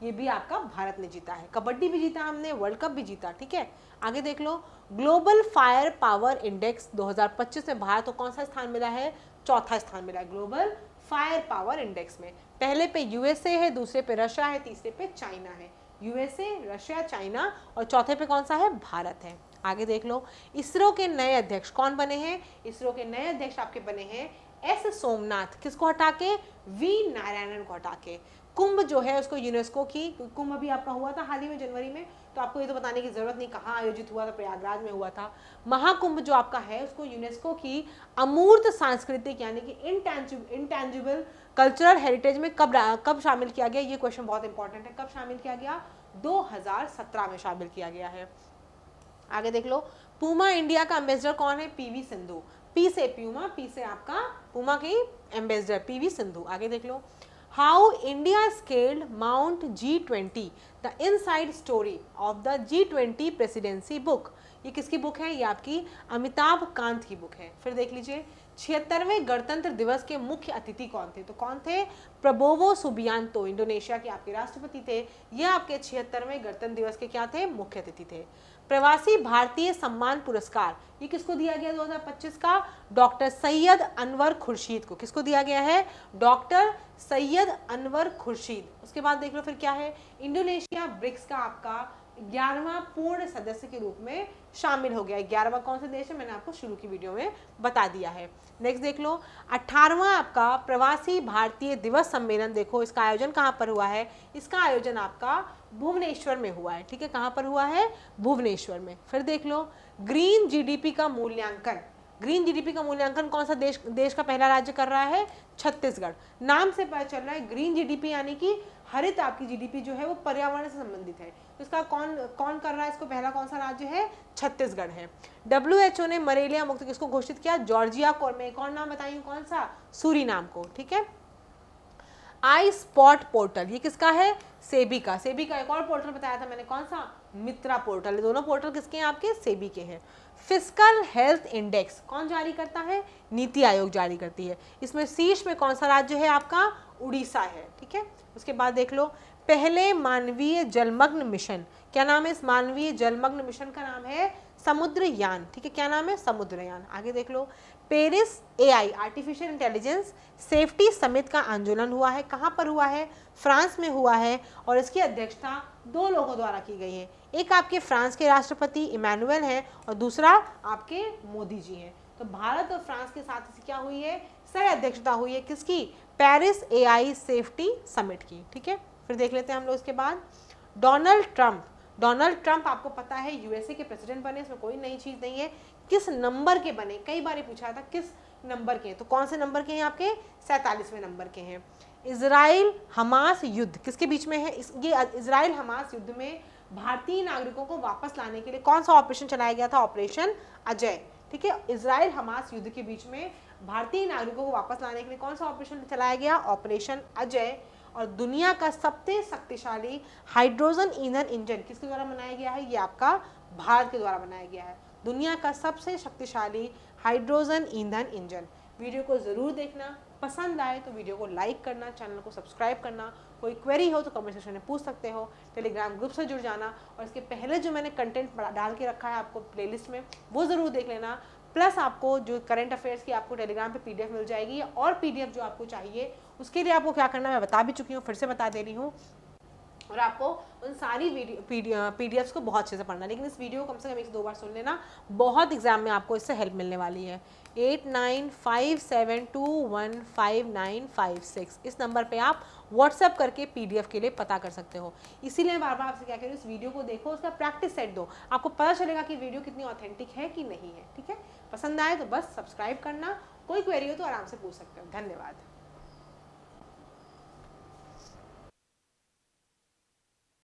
ये भी आपका भारत ने जीता है। कबड्डी भी जीता हमने, वर्ल्ड कप भी जीता। ठीक है, आगे देख लो, ग्लोबल फायर पावर इंडेक्स 2025 में भारत को कौन सा स्थान मिला है? चौथा स्थान मिला है ग्लोबल फायर पावर इंडेक्स में। पहले पे यूएसए है, दूसरे पे रशिया है, तीसरे पे चाइना है। यूएसए, रशिया, चाइना और चौथे पे कौन सा है? भारत है। आगे देख लो, इसरो के नए अध्यक्ष कौन बने हैं? इसरो के नए अध्यक्ष आपके बने हैं एस सोमनाथ। किसको हटा के? वी नारायणन को हटा के। कुंभ जो है उसको यूनेस्को की, कुंभ अभी आपका हुआ था हाल ही में जनवरी में, तो आपको ये तो बताने की जरूरत नहीं कहाँ आयोजित हुआ था, प्रयागराज में हुआ था। महाकुंभ जो आपका है उसको यूनेस्को की अमूर्त सांस्कृतिक यानी कि इंटेंजिबल कल्चरल हेरिटेज में कब शामिल किया गया? ये क्वेश्चन बहुत इंपॉर्टेंट है। कब शामिल किया गया? 2017 में शामिल किया गया है। आगे देख लो, पूमा इंडिया का एम्बेसडर कौन है? पीवी सिंधु। पी से प्यूमा, पी से आपका पूमा की एम्बेसडर पीवी सिंधु। आगे देख लो, how India scaled Mount G20 the inside story of the G20 presidency book. ये किसकी बुक है? ये आपकी अमिताभ कांत की बुक है। फिर देख लीजिए, 76वें गणतंत्र दिवस के मुख्य अतिथि कौन थे? तो कौन थे? प्रबोवो सुबियांतो, इंडोनेशिया के आपके राष्ट्रपति थे। ये आपके 76वें गणतंत्र दिवस के क्या थे? मुख्य अतिथि थे। प्रवासी भारतीय सम्मान पुरस्कार ये किसको दिया गया 2025 का? डॉक्टर सैयद अनवर खुर्शीद को। किसको दिया गया है? डॉक्टर सैयद अनवर खुर्शीद। उसके बाद देख लो फिर क्या है, इंडोनेशिया ब्रिक्स का आपका 11वां पूर्ण सदस्य के रूप में शामिल हो गया। 11वां कौन सा देश है मैंने आपको शुरू की वीडियो में बता दिया है। नेक्स्ट देख लो, 18वां आपका प्रवासी भारतीय दिवस सम्मेलन, देखो इसका आयोजन कहाँ पर हुआ है? इसका आयोजन आपका भुवनेश्वर में हुआ है। ठीक है, कहाँ पर हुआ है? भुवनेश्वर में। फिर देख लो, ग्रीन जीडीपी का मूल्यांकन, ग्रीन जीडीपी का मूल्यांकन कौन सा देश का पहला राज्य कर रहा है? छत्तीसगढ़। नाम से पता चल रहा है ग्रीन जीडीपी यानी कि हरित आपकी जीडीपी जो है वो पर्यावरण से संबंधित है। तो इसका कौन कर रहा है इसको? पहला कौन सा राज्य है? छत्तीसगढ़ है। WHO ने मलेरिया मुक्त किसको घोषित किया? जॉर्जिया को। मैं एक और नाम बताई हूँ, कौन सा? सूरीनाम को। ठीक है, आई स्पॉट पोर्टल ये किसका है? सेबी का। सेबी का एक और पोर्टल बताया था मैंने, कौन सा? मित्रा पोर्टल। दोनों पोर्टल किसके हैं? आपके सेबी के हैं। फिस्कल हेल्थ इंडेक्स कौन जारी करता है? नीति आयोग जारी करती है। इसमें शीर्ष में कौन सा राज्य है आपका? उड़ीसा है। ठीक है, उसके बाद देख लो, पहले मानवीय जलमग्न मिशन, क्या नाम है इस मानवीय जलमग्न मिशन का? नाम है समुद्रयान। ठीक है, क्या नाम है? समुद्रयान। आगे देख लो, Paris AI artificial intelligence safety summit का आंदोलन हुआ है। कहाँ पर हुआ है? फ्रांस में हुआ है और इसकी अध्यक्षता 2 लोगों द्वारा की गई है। एक आपके फ्रांस के राष्ट्रपति इमैनुअल हैं और दूसरा आपके मोदी जी हैं। तो भारत और फ्रांस के साथ क्या हुई है? सह अध्यक्षता हुई है किसकी? पेरिस AI सेफ्टी समिट की। ठीक है, फिर देख लेते हैं हम लोग इसके बाद, डोनाल्ड ट्रंप आपको पता है यूएसए के प्रेसिडेंट बने, इसमें कोई नई चीज नहीं है। किस नंबर के बने? कई बार पूछा था किस नंबर के हैं, तो कौन से नंबर के हैं आपके? 47वें नंबर के हैं। इजराइल हमास युद्ध किसके बीच में है? ये इजराइल हमास युद्ध में भारतीय नागरिकों को वापस लाने के लिए कौन सा ऑपरेशन चलाया गया था? ऑपरेशन अजय। ठीक है, इजराइल हमास युद्ध के बीच में भारतीय नागरिकों को वापस लाने के लिए कौन सा ऑपरेशन चलाया गया? ऑपरेशन अजय। और दुनिया का सबसे शक्तिशाली हाइड्रोजन ईंधन इंजन किसके द्वारा बनाया गया है? ये आपका भारत के द्वारा बनाया गया है, दुनिया का सबसे शक्तिशाली हाइड्रोजन ईंधन इंजन। वीडियो को ज़रूर देखना, पसंद आए तो वीडियो को लाइक करना, चैनल को सब्सक्राइब करना। कोई क्वेरी हो तो कमेंट सेक्शन में पूछ सकते हो, टेलीग्राम ग्रुप से जुड़ जाना, और इसके पहले जो मैंने कंटेंट डाल के रखा है आपको प्लेलिस्ट में वो ज़रूर देख लेना। प्लस आपको जो करंट अफेयर्स की आपको टेलीग्राम पे पीडीएफ मिल जाएगी, और पीडीएफ जो आपको चाहिए उसके लिए आपको क्या करना है मैं बता भी चुकी हूँ, फिर से बता दे रही हूँ। और आपको उन सारी पीडीएफ्स को बहुत अच्छे से पढ़ना, लेकिन इस वीडियो को कम से कम 1 से 2 बार सुन लेना, बहुत एग्जाम में आपको इससे हेल्प मिलने वाली है। 8957215956 इस नंबर पे आप व्हाट्सएप करके पीडीएफ के लिए पता कर सकते हो। इसीलिए बार बार आपसे क्या कह रही हूँ, इस वीडियो को देखो, उसका प्रैक्टिस सेट दो, आपको पता चलेगा कि वीडियो कितनी ऑथेंटिक है कि नहीं है। ठीक है, पसंद आए तो बस सब्सक्राइब करना, कोई क्वेरी हो तो आराम से पूछ सकते हो। धन्यवाद।